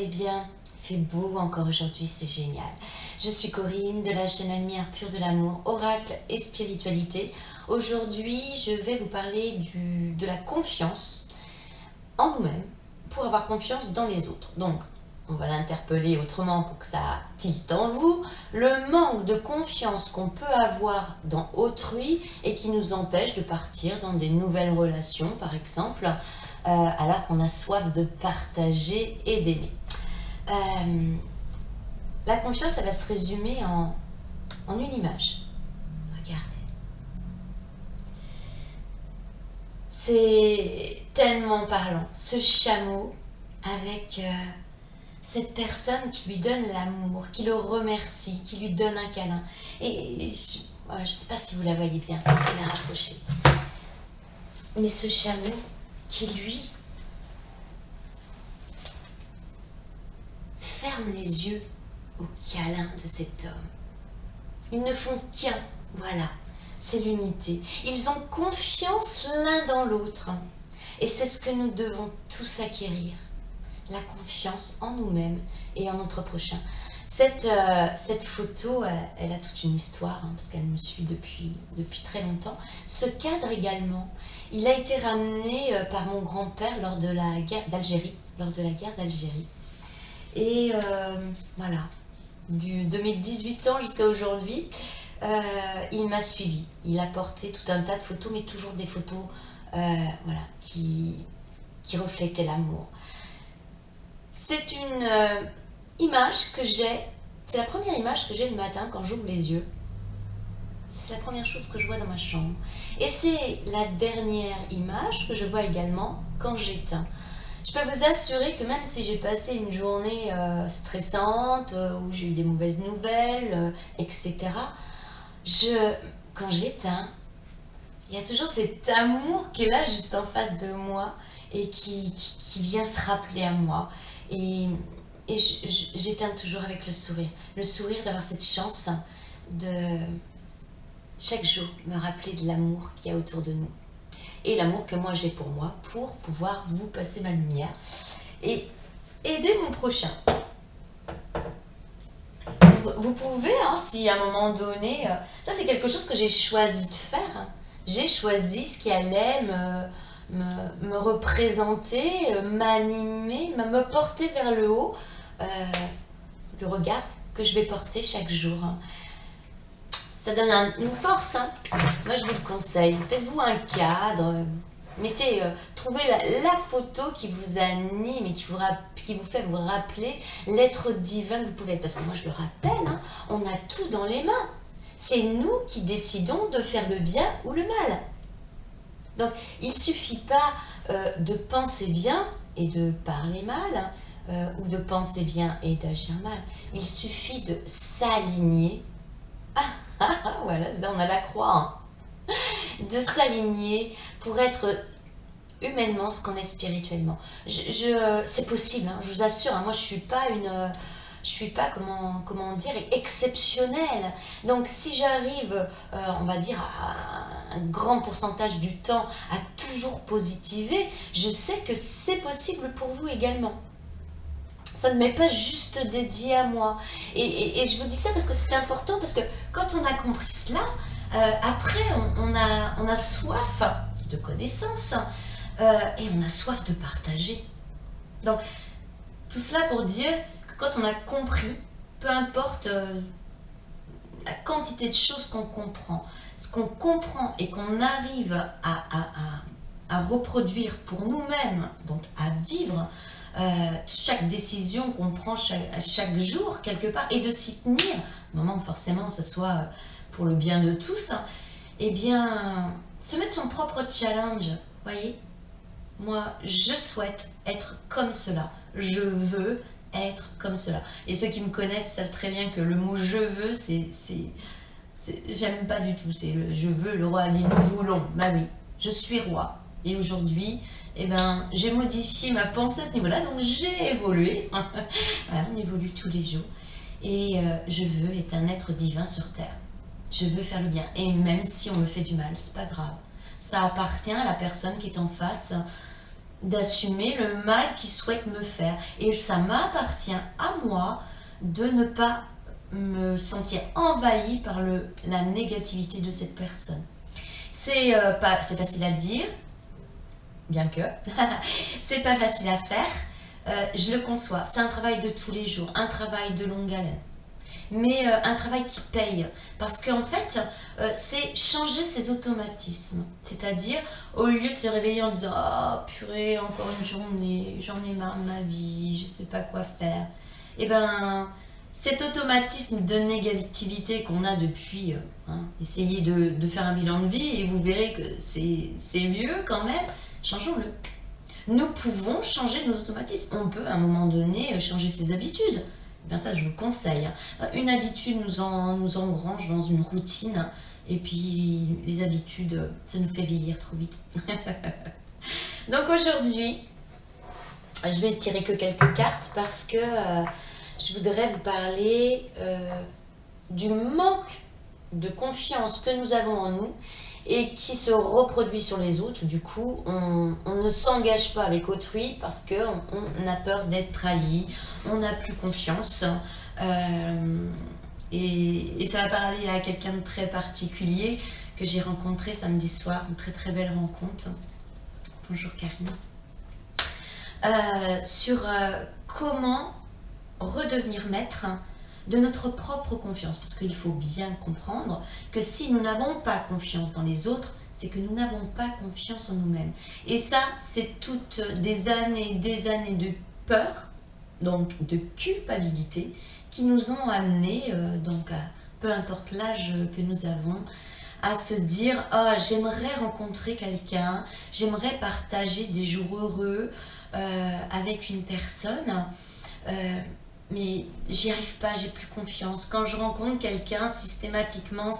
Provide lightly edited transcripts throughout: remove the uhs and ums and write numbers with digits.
allez bien? Il fait beau encore aujourd'hui, c'est génial. Je suis Corinne de la chaîne Lumière Pure de l'Amour, Oracle et Spiritualité. Aujourd'hui, je vais vous parler de la confiance en nous-mêmes pour avoir confiance dans les autres. Donc, on va l'interpeller autrement pour que ça tilte en vous. Le manque de confiance qu'on peut avoir dans autrui et qui nous empêche de partir dans des nouvelles relations, par exemple, alors qu'on a soif de partager et d'aimer. La confiance, elle va se résumer en une image. Regardez. C'est tellement parlant. Ce chameau avec cette personne qui lui donne l'amour, qui le remercie, qui lui donne un câlin. Et je ne sais pas si vous la voyez bien, je vais la rapprocher. Mais ce chameau qui, lui, ferme les yeux au câlin de cet homme. Ils ne font qu'un, voilà, c'est l'unité. Ils ont confiance l'un dans l'autre. Et c'est ce que nous devons tous acquérir. La confiance en nous-mêmes et en notre prochain. Cette photo, elle a toute une histoire, parce qu'elle me suit depuis très longtemps. Ce cadre également, il a été ramené par mon grand-père lors de la guerre d'Algérie. Et voilà, de mes 18 ans jusqu'à aujourd'hui, il m'a suivi. Il a porté tout un tas de photos, mais toujours des photos voilà, qui reflétaient l'amour. C'est une image que j'ai, c'est la première image que j'ai le matin quand j'ouvre les yeux. C'est la première chose que je vois dans ma chambre. Et c'est la dernière image que je vois également quand j'éteins. Je peux vous assurer que même si j'ai passé une journée stressante, où j'ai eu des mauvaises nouvelles, etc., quand j'éteins, il y a toujours cet amour qui est là juste en face de moi et qui vient se rappeler à moi. Et j'éteins toujours avec le sourire d'avoir cette chance de chaque jour me rappeler de l'amour qu'il y a autour de nous. Et l'amour que moi j'ai pour moi, pour pouvoir vous passer ma lumière et aider mon prochain. Vous pouvez, si à un moment donné, ça c'est quelque chose que j'ai choisi de faire. J'ai choisi ce qui allait me représenter, m'animer, me porter vers le haut, le regard que je vais porter chaque jour. Ça donne une force. Moi, je vous le conseille. Faites-vous un cadre. Trouvez la photo qui vous anime et qui vous fait vous rappeler l'être divin que vous pouvez être. Parce que moi, je le rappelle, on a tout dans les mains. C'est nous qui décidons de faire le bien ou le mal. Donc, il ne suffit pas de penser bien et de parler mal, ou de penser bien et d'agir mal. Il suffit de s'aligner. Voilà, on a la croix. De s'aligner pour être humainement ce qu'on est spirituellement. C'est possible, je vous assure. Moi, je suis pas comment dire, exceptionnelle. Donc, si j'arrive, on va dire, à un grand pourcentage du temps à toujours positiver, je sais que c'est possible pour vous également. Ça ne m'est pas juste dédié à moi. Et je vous dis ça parce que c'est important, parce que quand on a compris cela, après, on a soif de connaissances et on a soif de partager. Donc, tout cela pour dire que quand on a compris, peu importe la quantité de choses qu'on comprend, ce qu'on comprend et qu'on arrive à reproduire pour nous-mêmes, donc à vivre, chaque décision qu'on prend chaque jour quelque part, et de s'y tenir, au moment où forcément ce soit pour le bien de tous, eh bien se mettre son propre challenge, voyez. Moi, je souhaite être comme cela, je veux être comme cela. Et ceux qui me connaissent savent très bien que le mot je veux, j'aime pas du tout. C'est le je veux, le roi a dit nous voulons. Bah oui, je suis roi. Et aujourd'hui, j'ai modifié ma pensée à ce niveau-là, donc j'ai évolué. Voilà, on évolue tous les jours. Et je veux être un être divin sur terre. Je veux faire le bien. Et même si on me fait du mal, c'est pas grave. Ça appartient à la personne qui est en face d'assumer le mal qu'ils souhaitent me faire. Et ça m'appartient à moi de ne pas me sentir envahie par la négativité de cette personne. C'est facile à dire, bien que c'est pas facile à faire. Je le conçois, c'est un travail de tous les jours, un travail de longue haleine. Mais un travail qui paye, parce qu'en fait, c'est changer ses automatismes. C'est-à-dire, au lieu de se réveiller en disant « Oh purée, encore une journée, j'en ai marre de ma vie, je sais pas quoi faire », et ben cet automatisme de négativité qu'on a depuis, essayez de faire un bilan de vie et vous verrez que c'est vieux quand même, changeons-le. Nous pouvons changer nos automatismes, on peut à un moment donné changer ses habitudes. Bien ça, je vous conseille. Une habitude nous engrange dans une routine, et puis les habitudes, ça nous fait vieillir trop vite. Donc aujourd'hui, je vais tirer que quelques cartes parce que je voudrais vous parler du manque de confiance que nous avons en nous et qui se reproduit sur les autres. Du coup, on ne s'engage pas avec autrui parce qu'on a peur d'être trahi, on n'a plus confiance. Et ça va parler à quelqu'un de très particulier que j'ai rencontré samedi soir, une très très belle rencontre. Bonjour Karine. Sur comment redevenir maître de notre propre confiance, parce qu'il faut bien comprendre que si nous n'avons pas confiance dans les autres, c'est que nous n'avons pas confiance en nous-mêmes. Et ça, c'est toutes des années de peur, donc de culpabilité, qui nous ont amenés, peu importe l'âge que nous avons, à se dire « Oh, j'aimerais rencontrer quelqu'un, j'aimerais partager des jours heureux avec une personne. Mais j'y arrive pas, j'ai plus confiance. Quand je rencontre quelqu'un, systématiquement,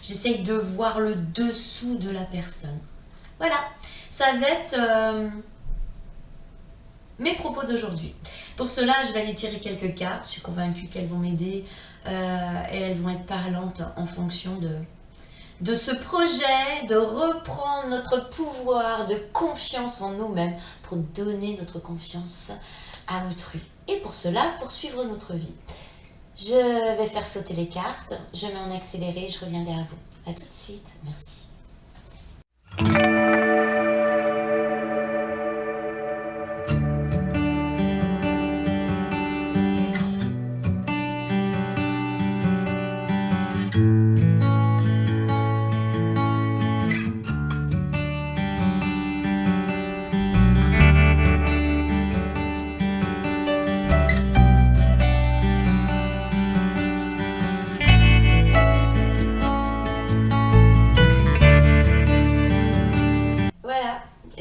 j'essaye de voir le dessous de la personne. » Voilà, ça va être mes propos d'aujourd'hui. Pour cela, je vais aller tirer quelques cartes. Je suis convaincue qu'elles vont m'aider et elles vont être parlantes en fonction de ce projet, de reprendre notre pouvoir de confiance en nous-mêmes pour donner notre confiance à autrui. Et pour cela, poursuivre notre vie. Je vais faire sauter les cartes, je mets en accéléré et je reviens vers vous. À tout de suite, merci.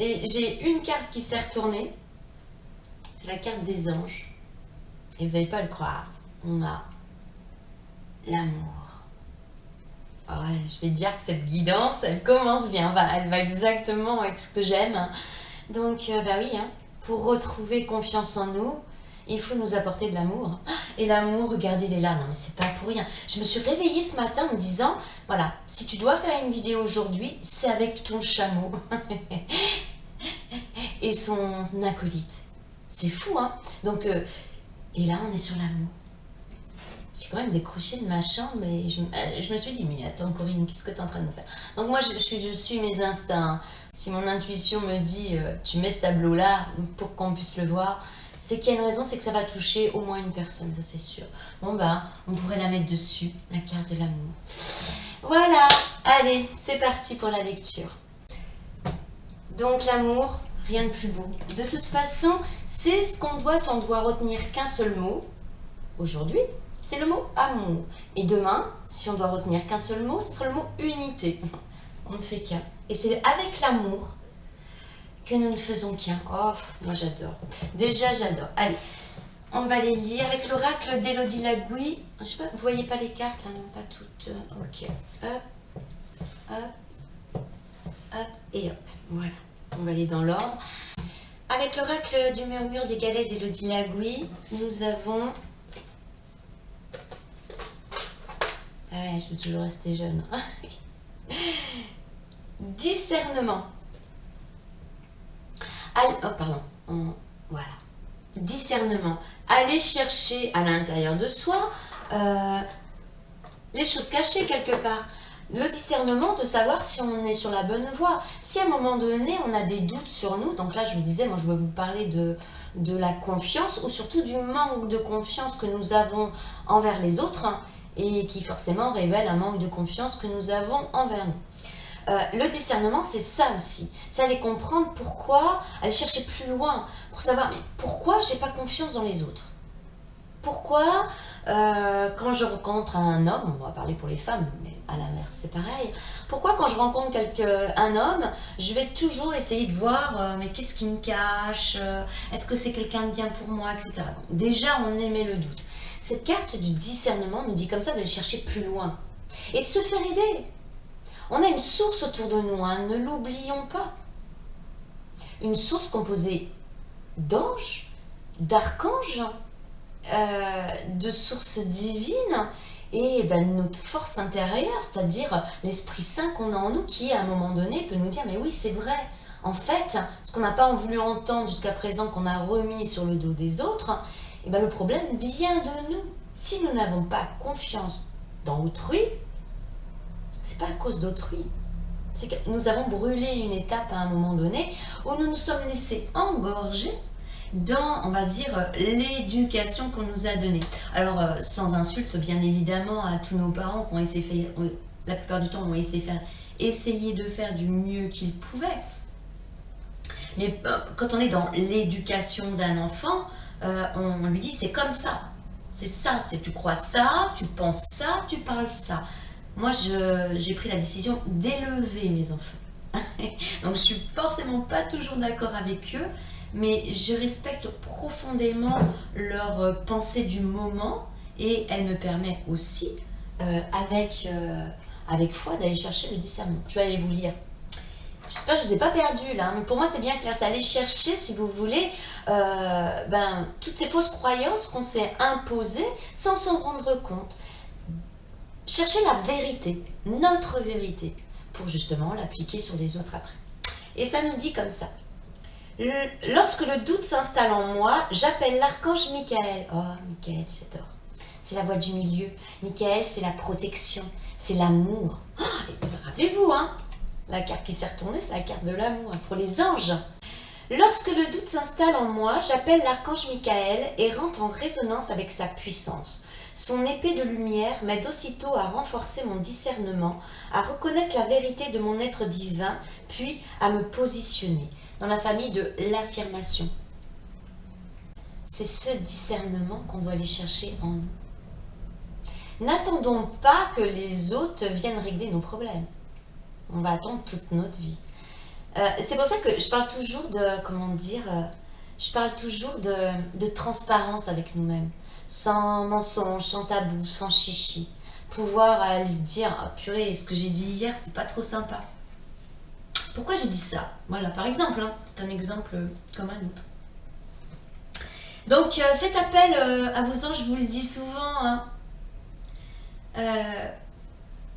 Et j'ai une carte qui s'est retournée, c'est la carte des anges. Et vous n'allez pas le croire, on a l'amour. Ouais, je vais dire que cette guidance, elle commence bien, elle va exactement avec ce que j'aime. Donc, oui, pour retrouver confiance en nous, il faut nous apporter de l'amour. Et l'amour, regardez, il est là. Non, mais c'est pas pour rien. Je me suis réveillée ce matin en me disant, voilà, si tu dois faire une vidéo aujourd'hui, c'est avec ton chameau. Et son acolyte. C'est fou, hein. Donc, et là, on est sur l'amour. J'ai quand même décroché de ma chambre et je me suis dit, mais attends Corinne, qu'est-ce que tu es en train de me faire? Donc moi, je suis mes instincts. Si mon intuition me dit, tu mets ce tableau-là pour qu'on puisse le voir, c'est qu'il y a une raison, c'est que ça va toucher au moins une personne, ça c'est sûr. Bon on pourrait la mettre dessus, la carte de l'amour. Voilà, allez, c'est parti pour la lecture. Donc l'amour, rien de plus beau. De toute façon, c'est ce qu'on doit, si on doit retenir qu'un seul mot, aujourd'hui, c'est le mot amour. Et demain, si on doit retenir qu'un seul mot, ce sera le mot unité. On ne fait qu'un. Et c'est avec l'amour que nous ne faisons qu'un. Oh, moi j'adore. Déjà, j'adore. Allez, on va les lire avec l'oracle d'Élodie Lagouille. Je sais pas, vous voyez pas les cartes là, non, pas toutes. Ok. Hop, hop, hop et hop. Voilà. On va aller dans l'ordre. Avec l'oracle du murmure des galets d'Élodie Lagouille, nous avons... Ouais, je veux toujours rester jeune. Discernement. discernement. Aller chercher à l'intérieur de soi les choses cachées quelque part. Le discernement de savoir si on est sur la bonne voie. Si à un moment donné, on a des doutes sur nous, donc là je vous disais, moi je veux vous parler de la confiance, ou surtout du manque de confiance que nous avons envers les autres, et qui forcément révèle un manque de confiance que nous avons envers nous. Le discernement, c'est ça aussi. C'est aller comprendre pourquoi, aller chercher plus loin, pour savoir mais pourquoi j'ai pas confiance dans les autres. Pourquoi, quand je rencontre un homme, on va parler pour les femmes, mais à l'inverse c'est pareil, pourquoi quand je rencontre un homme, je vais toujours essayer de voir mais qu'est-ce qu'il me cache, est-ce que c'est quelqu'un de bien pour moi, etc. Donc, déjà on émet le doute. Cette carte du discernement nous dit comme ça d'aller chercher plus loin et de se faire aider. On a une source autour de nous, hein, ne l'oublions pas. Une source composée d'anges, d'archanges, de sources divines et notre force intérieure, c'est-à-dire l'Esprit Saint qu'on a en nous qui, à un moment donné, peut nous dire « Mais oui, c'est vrai, en fait, ce qu'on n'a pas voulu entendre jusqu'à présent, qu'on a remis sur le dos des autres, le problème vient de nous. Si nous n'avons pas confiance dans autrui, c'est pas à cause d'autrui. C'est que nous avons brûlé une étape à un moment donné où nous nous sommes laissés engorger dans, on va dire, l'éducation qu'on nous a donnée. Alors, sans insulte, bien évidemment, à tous nos parents qui ont essayé, la plupart du temps, ont essayé de faire du mieux qu'ils pouvaient. Mais quand on est dans l'éducation d'un enfant, on lui dit c'est comme ça. C'est ça, tu crois ça, tu penses ça, tu parles ça. Moi, j'ai pris la décision d'élever mes enfants. Donc, je suis forcément pas toujours d'accord avec eux, mais je respecte profondément leur pensée du moment et elle me permet aussi, avec foi, d'aller chercher le discernement. Je vais aller vous lire. J'espère que je ne vous ai pas perdu là, mais pour moi c'est bien clair, c'est aller chercher, si vous voulez, toutes ces fausses croyances qu'on s'est imposées sans s'en rendre compte. Chercher la vérité, notre vérité, pour justement l'appliquer sur les autres après. Et ça nous dit comme ça. Lorsque le doute s'installe en moi, j'appelle l'archange Michael. Oh, Michael, j'adore. C'est la voix du milieu. Michael, c'est la protection, c'est l'amour. Oh, rappelez-vous, hein, la carte qui s'est retournée, c'est la carte de l'amour pour les anges. Lorsque le doute s'installe en moi, j'appelle l'archange Michael et rentre en résonance avec sa puissance. Son épée de lumière m'aide aussitôt à renforcer mon discernement, à reconnaître la vérité de mon être divin, puis à me positionner dans la famille de l'affirmation. C'est ce discernement qu'on doit aller chercher en nous. N'attendons pas que les autres viennent régler nos problèmes. On va attendre toute notre vie. C'est pour ça que je parle toujours de transparence avec nous-mêmes. Sans mensonge, sans tabou, sans chichi. Pouvoir aller se dire, oh, purée, ce que j'ai dit hier, c'était pas trop sympa. Pourquoi j'ai dit ça? Voilà, par exemple, hein, c'est un exemple comme un autre. Donc, faites appel à vos anges, je vous le dis souvent. Hein.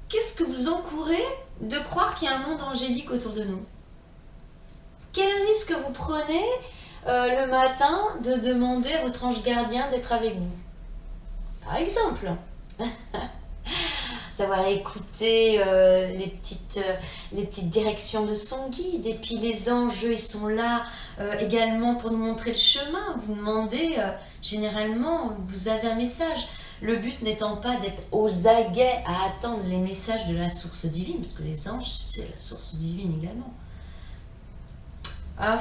Qu'est-ce que vous encourez de croire qu'il y a un monde angélique autour de nous? Quel risque vous prenez le matin de demander à votre ange gardien d'être avec vous? Par exemple. Savoir écouter les petites directions de son guide. Et puis les anges, ils sont là également pour nous montrer le chemin. Vous demandez, généralement, vous avez un message. Le but n'étant pas d'être aux aguets à attendre les messages de la source divine, parce que les anges, c'est la source divine également. Ah,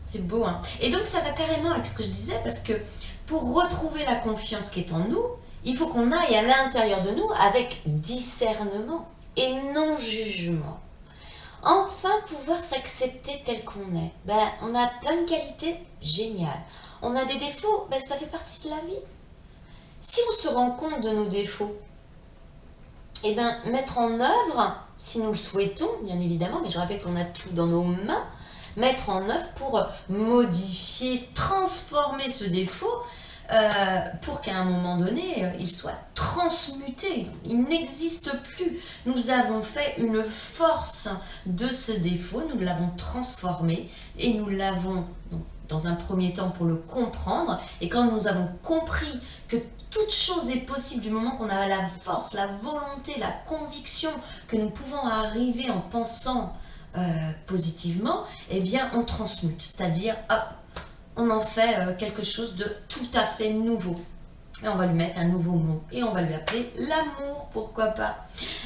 c'est beau, hein. Et donc, ça va carrément avec ce que je disais, parce que pour retrouver la confiance qui est en nous, il faut qu'on aille à l'intérieur de nous avec discernement et non jugement. Enfin, pouvoir s'accepter tel qu'on est. On a plein de qualités, génial. On a des défauts, ça fait partie de la vie. Si on se rend compte de nos défauts, mettre en œuvre, si nous le souhaitons, bien évidemment, mais je rappelle qu'on a tout dans nos mains, mettre en œuvre pour modifier, transformer ce défaut, pour qu'à un moment donné, il soit transmuté. Il n'existe plus. Nous avons fait une force de ce défaut, nous l'avons transformé et nous l'avons dans un premier temps pour le comprendre. Et quand nous avons compris que toute chose est possible du moment qu'on a la force, la volonté, la conviction que nous pouvons arriver en pensant positivement, eh bien on transmute. C'est-à-dire, hop, on en fait quelque chose de tout à fait nouveau. Et on va lui mettre un nouveau mot. Et on va lui appeler l'amour, pourquoi pas.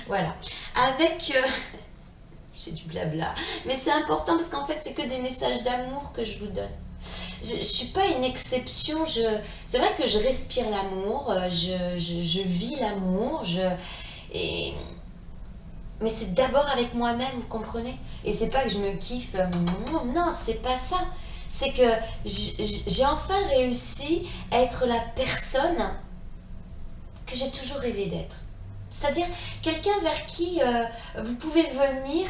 Voilà. Avec... je fais du blabla. Mais c'est important parce qu'en fait, c'est que des messages d'amour que je vous donne. Je ne suis pas une exception. C'est vrai que je respire l'amour. Je vis l'amour. Mais c'est d'abord avec moi-même, vous comprenez? Et c'est pas que je me kiffe. Non, c'est pas ça. C'est que j'ai enfin réussi à être la personne que j'ai toujours rêvé d'être. C'est-à-dire quelqu'un vers qui vous pouvez venir,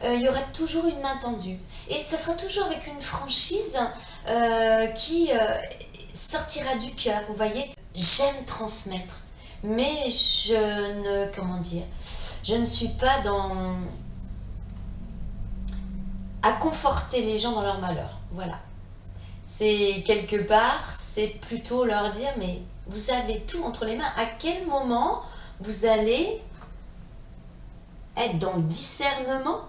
il y aura toujours une main tendue. Et ça sera toujours avec une franchise qui sortira du cœur, vous voyez. J'aime transmettre, mais je ne suis pas à conforter les gens dans leur malheur. Voilà. C'est quelque part, c'est plutôt leur dire, mais vous avez tout entre les mains. À quel moment vous allez être dans le discernement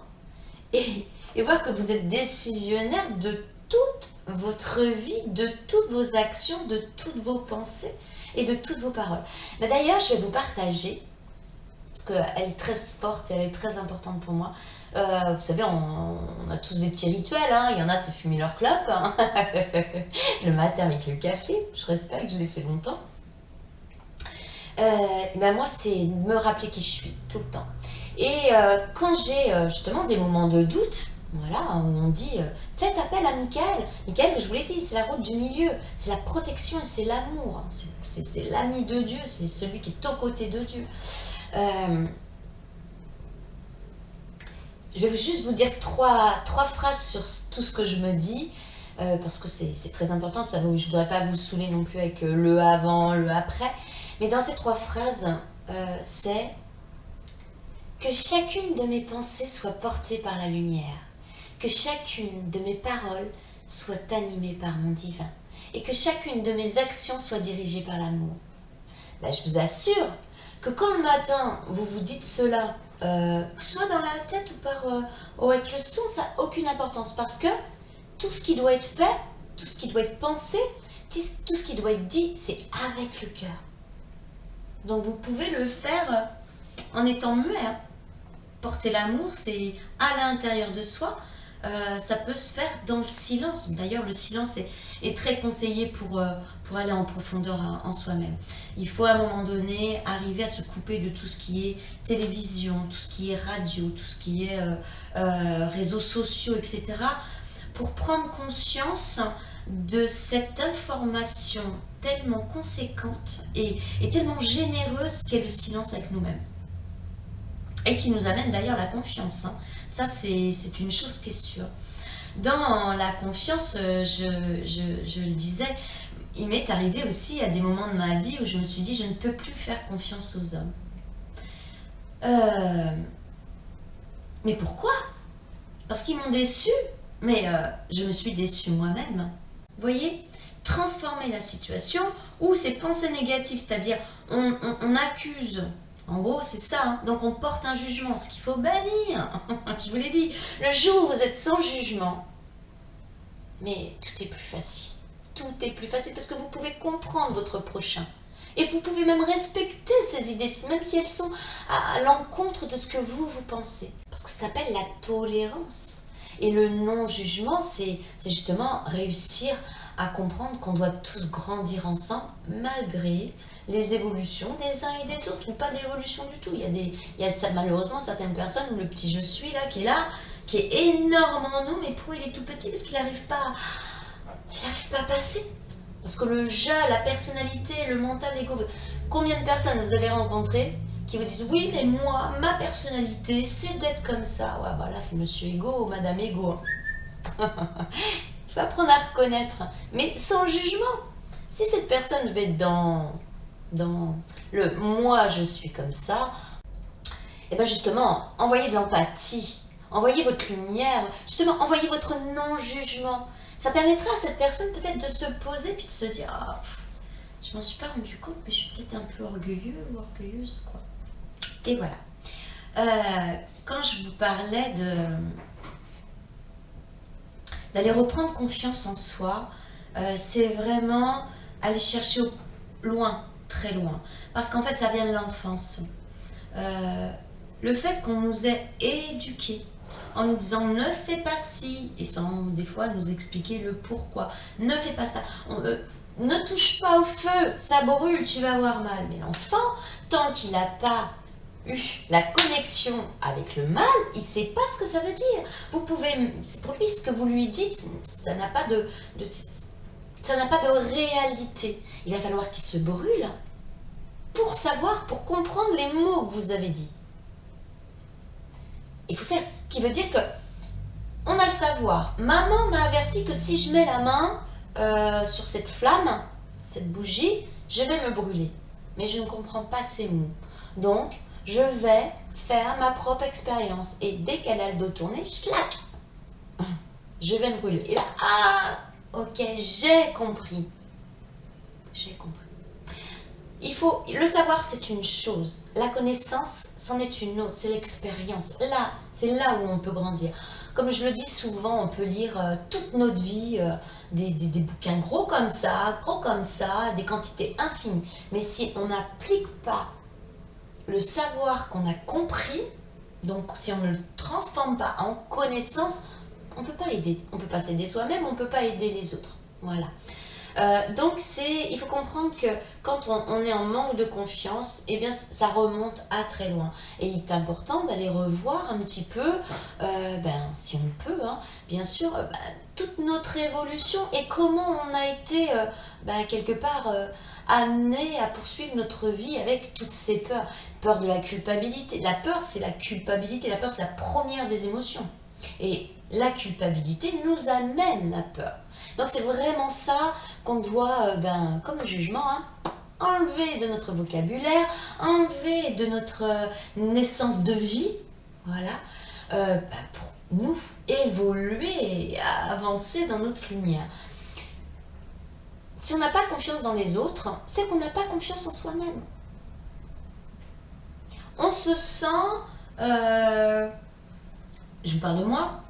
et voir que vous êtes décisionnaire de toute votre vie, de toutes vos actions, de toutes vos pensées et de toutes vos paroles. Mais d'ailleurs, je vais vous partager, parce qu'elle est très forte et elle est très importante pour moi. Vous savez, on a tous des petits rituels, hein. Il y en a, c'est fumer leur clope, hein. Le matin avec le café, je respecte, je l'ai fait longtemps. Ben moi, c'est me rappeler qui je suis, tout le temps. Et quand j'ai justement des moments de doute, voilà, où on dit faites appel à Michael. Michael, je vous l'ai dit, c'est la route du milieu, c'est la protection et c'est l'amour. C'est l'ami de Dieu, c'est celui qui est aux côtés de Dieu. Je vais juste vous dire trois phrases sur tout ce que je me dis, parce que c'est très important. Je ne voudrais pas vous saouler non plus avec le avant, le après. Mais dans ces 3 phrases, c'est que chacune de mes pensées soit portée par la lumière, que chacune de mes paroles soit animée par mon divin, et que chacune de mes actions soit dirigée par l'amour. Ben, je vous assure que quand le matin, vous vous dites cela, que ce soit dans la tête ou avec le son, ça n'a aucune importance, parce que tout ce qui doit être fait, tout ce qui doit être pensé, tout ce qui doit être dit, c'est avec le cœur. Donc vous pouvez le faire en étant muet. Hein. Porter l'amour, c'est à l'intérieur de soi. Ça peut se faire dans le silence. D'ailleurs, le silence est très conseillé pour aller en profondeur en soi-même. Il faut à un moment donné arriver à se couper de tout ce qui est télévision, tout ce qui est radio, tout ce qui est réseaux sociaux, etc. pour prendre conscience de cette information tellement conséquente et tellement généreuse qu'est le silence avec nous-mêmes. Et qui nous amène d'ailleurs la confiance. Hein. Ça, c'est une chose qui est sûre. Dans la confiance, je le disais, il m'est arrivé aussi à des moments de ma vie où je me suis dit, je ne peux plus faire confiance aux hommes. Mais pourquoi? Parce qu'ils m'ont déçue, mais je me suis déçue moi-même. Vous voyez? Transformer la situation où ces pensées négatives, c'est-à-dire on accuse. En gros, c'est ça. Hein. Donc, on porte un jugement, ce qu'il faut bannir. Je vous l'ai dit, le jour où vous êtes sans jugement, mais tout est plus facile. Tout est plus facile parce que vous pouvez comprendre votre prochain. Et vous pouvez même respecter ces idées, même si elles sont à l'encontre de ce que vous pensez. Parce que ça s'appelle la tolérance. Et le non-jugement, c'est justement réussir à comprendre qu'on doit tous grandir ensemble, malgré les évolutions des uns et des autres, ou pas d'évolution du tout. Il y a malheureusement certaines personnes où le petit je suis là, qui est énorme en nous, mais pour il est tout petit parce qu'il n'arrive pas à passer. Parce que le jeu, la personnalité, le mental, l'ego. Combien de personnes vous avez rencontrées qui vous disent oui, mais moi, ma personnalité, c'est d'être comme ça. Ouais, bah là, c'est monsieur ego ou madame ego. Il faut apprendre à reconnaître, mais sans jugement. Si cette personne veut être dans le moi je suis comme ça, et bien justement, envoyez de l'empathie, envoyez votre lumière, justement, envoyez votre non-jugement. Ça permettra à cette personne peut-être de se poser puis de se dire, ah, je m'en suis pas rendu compte, mais je suis peut-être un peu orgueilleux ou orgueilleuse, quoi. Et voilà. Quand je vous parlais d'aller reprendre confiance en soi, c'est vraiment aller chercher loin, très loin. Parce qu'en fait, ça vient de l'enfance. Le fait qu'on nous ait éduqués en nous disant ne fais pas ci, et sans des fois nous expliquer le pourquoi, ne fais pas ça, ne touche pas au feu, ça brûle, tu vas avoir mal. Mais l'enfant, tant qu'il n'a pas eu la connexion avec le mal, il ne sait pas ce que ça veut dire. Vous pouvez, pour lui, ce que vous lui dites, ça n'a pas de réalité. Il va falloir qu'il se brûle pour savoir, pour comprendre les mots que vous avez dit. Il faut faire ce qui veut dire que on a le savoir. Maman m'a averti que si je mets la main sur cette flamme, cette bougie, je vais me brûler. Mais je ne comprends pas ces mots. Donc, je vais faire ma propre expérience. Et dès qu'elle a le dos tourné, schlac, je vais me brûler. Et là, ah, ok, j'ai compris. J'ai compris. Le savoir, c'est une chose. La connaissance, c'en est une autre. C'est l'expérience. Là, c'est là où on peut grandir. Comme je le dis souvent, on peut lire toute notre vie des bouquins gros comme ça, des quantités infinies. Mais si on n'applique pas le savoir qu'on a compris, donc si on ne le transforme pas en connaissance, on ne peut pas aider. On ne peut pas s'aider soi-même, on ne peut pas aider les autres. Voilà. Donc il faut comprendre que quand on est en manque de confiance, eh bien ça remonte à très loin. Et il est important d'aller revoir un petit peu, si on peut, hein, bien sûr, toute notre évolution et comment on a été quelque part amené à poursuivre notre vie avec toutes ces peurs. Peur de la culpabilité. La peur, c'est la culpabilité. La peur, c'est la première des émotions. Et la culpabilité nous amène la peur. Donc c'est vraiment ça qu'on doit, comme le jugement, hein, enlever de notre vocabulaire, enlever de notre naissance de vie, voilà, pour nous évoluer et avancer dans notre lumière. Si on n'a pas confiance dans les autres, c'est qu'on n'a pas confiance en soi-même. On se sent, je vous parle de moi,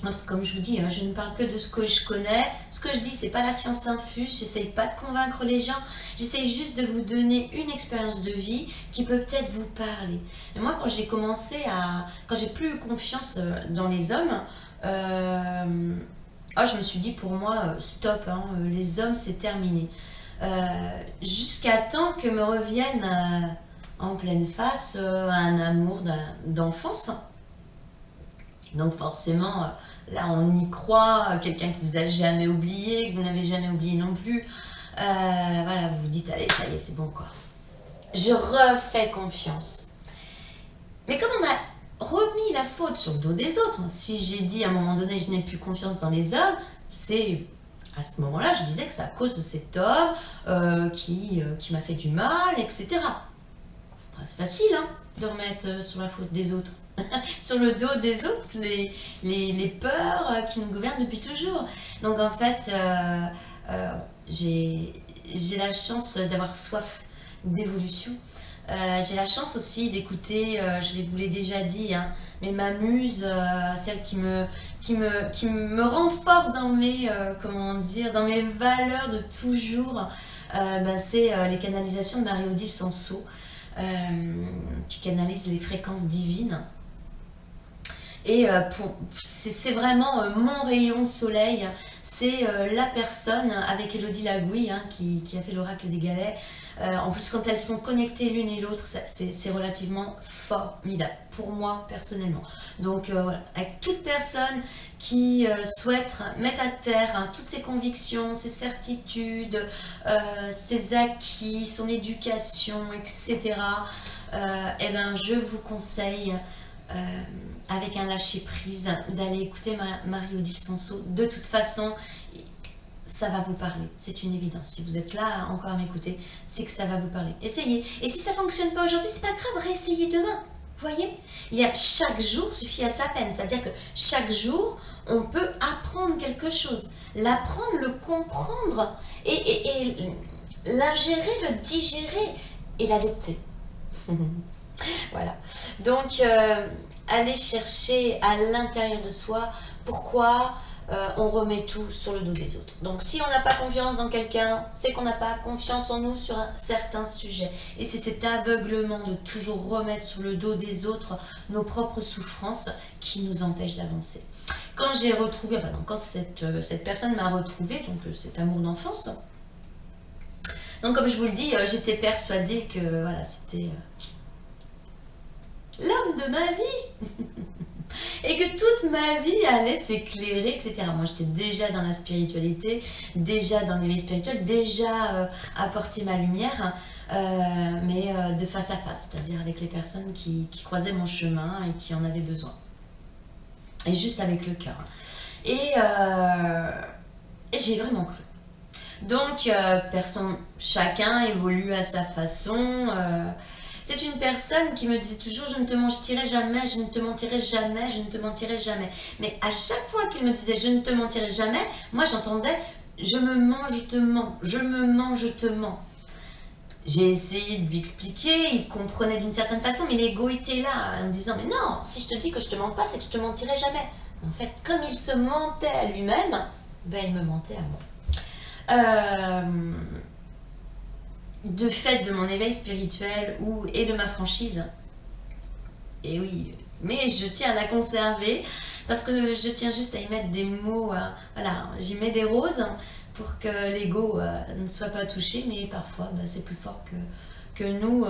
parce que comme je vous dis, hein, je ne parle que de ce que je connais. Ce que je dis, c'est pas la science infuse. J'essaye pas de convaincre les gens. J'essaye juste de vous donner une expérience de vie qui peut peut-être vous parler. Et moi, quand j'ai quand j'ai plus eu confiance dans les hommes, je me suis dit pour moi, stop, hein, les hommes, c'est terminé. Jusqu'à temps que me revienne en pleine face un amour d'enfance. Donc forcément, là on y croit, quelqu'un que vous n'avez jamais oublié, que vous n'avez jamais oublié non plus. Voilà, vous vous dites, allez, ça y est, c'est bon quoi. Je refais confiance. Mais comme on a remis la faute sur le dos des autres, si j'ai dit à un moment donné, je n'ai plus confiance dans les hommes, c'est à ce moment-là, je disais que c'est à cause de cet homme qui m'a fait du mal, etc. C'est facile hein, de remettre sur la faute des autres. Sur le dos des autres, les peurs qui nous gouvernent depuis toujours. Donc en fait, j'ai la chance d'avoir soif d'évolution. J'ai la chance aussi d'écouter, je vous l'ai déjà dit, hein, mais ma muse, celle qui me renforce dans mes, dans mes valeurs de toujours, c'est les canalisations de Marie-Odile Sanso, qui canalise les fréquences divines. Et c'est vraiment mon rayon de soleil, c'est la personne avec Élodie Lagouille hein, qui a fait l'oracle des galets. En plus, quand elles sont connectées l'une et l'autre, c'est relativement formidable pour moi personnellement. Donc voilà, avec toute personne qui souhaite mettre à terre hein, toutes ses convictions, ses certitudes, ses acquis, son éducation, etc. Je vous conseille avec un lâcher-prise d'aller écouter Marie-Odile Sanso. De toute façon, ça va vous parler, c'est une évidence. Si vous êtes là encore à m'écouter, c'est que ça va vous parler. Essayez. Et si ça ne fonctionne pas aujourd'hui, c'est pas grave, réessayez demain. Vous voyez, chaque jour suffit à sa peine. C'est-à-dire que chaque jour, on peut apprendre quelque chose. L'apprendre, le comprendre et l'ingérer, le digérer et l'adopter. Voilà. Donc, aller chercher à l'intérieur de soi pourquoi on remet tout sur le dos des autres. Donc, si on n'a pas confiance dans quelqu'un, c'est qu'on n'a pas confiance en nous sur un certain sujet. Et c'est cet aveuglement de toujours remettre sur le dos des autres nos propres souffrances qui nous empêche d'avancer. Quand j'ai retrouvé, enfin, quand cette personne m'a retrouvé, donc cet amour d'enfance, donc comme je vous le dis, j'étais persuadée que voilà, c'était l'homme de ma vie et que toute ma vie allait s'éclairer, etc. Moi, j'étais déjà dans la spiritualité, déjà dans l'éveil spirituel, déjà apporter ma lumière, mais de face à face, c'est-à-dire avec les personnes qui croisaient mon chemin et qui en avaient besoin. Et juste avec le cœur. Et j'ai vraiment cru. Donc, chacun évolue à sa façon. C'est une personne qui me disait toujours « je ne te mentirai jamais, je ne te mentirai jamais, je ne te mentirai jamais ». Mais à chaque fois qu'il me disait « je ne te mentirai jamais », moi j'entendais « je me mens, je te mens, je me mens, je te mens ». J'ai essayé de lui expliquer, il comprenait d'une certaine façon, mais l'ego était là, en me disant « mais non, si je te dis que je te mens pas, c'est que je te mentirai jamais ». En fait, comme il se mentait à lui-même, ben il me mentait à moi. De fait de mon éveil spirituel et de ma franchise, et oui, mais je tiens à la conserver, parce que je tiens juste à y mettre des mots, voilà, j'y mets des roses, pour que l'ego ne soit pas touché, mais parfois c'est plus fort que nous,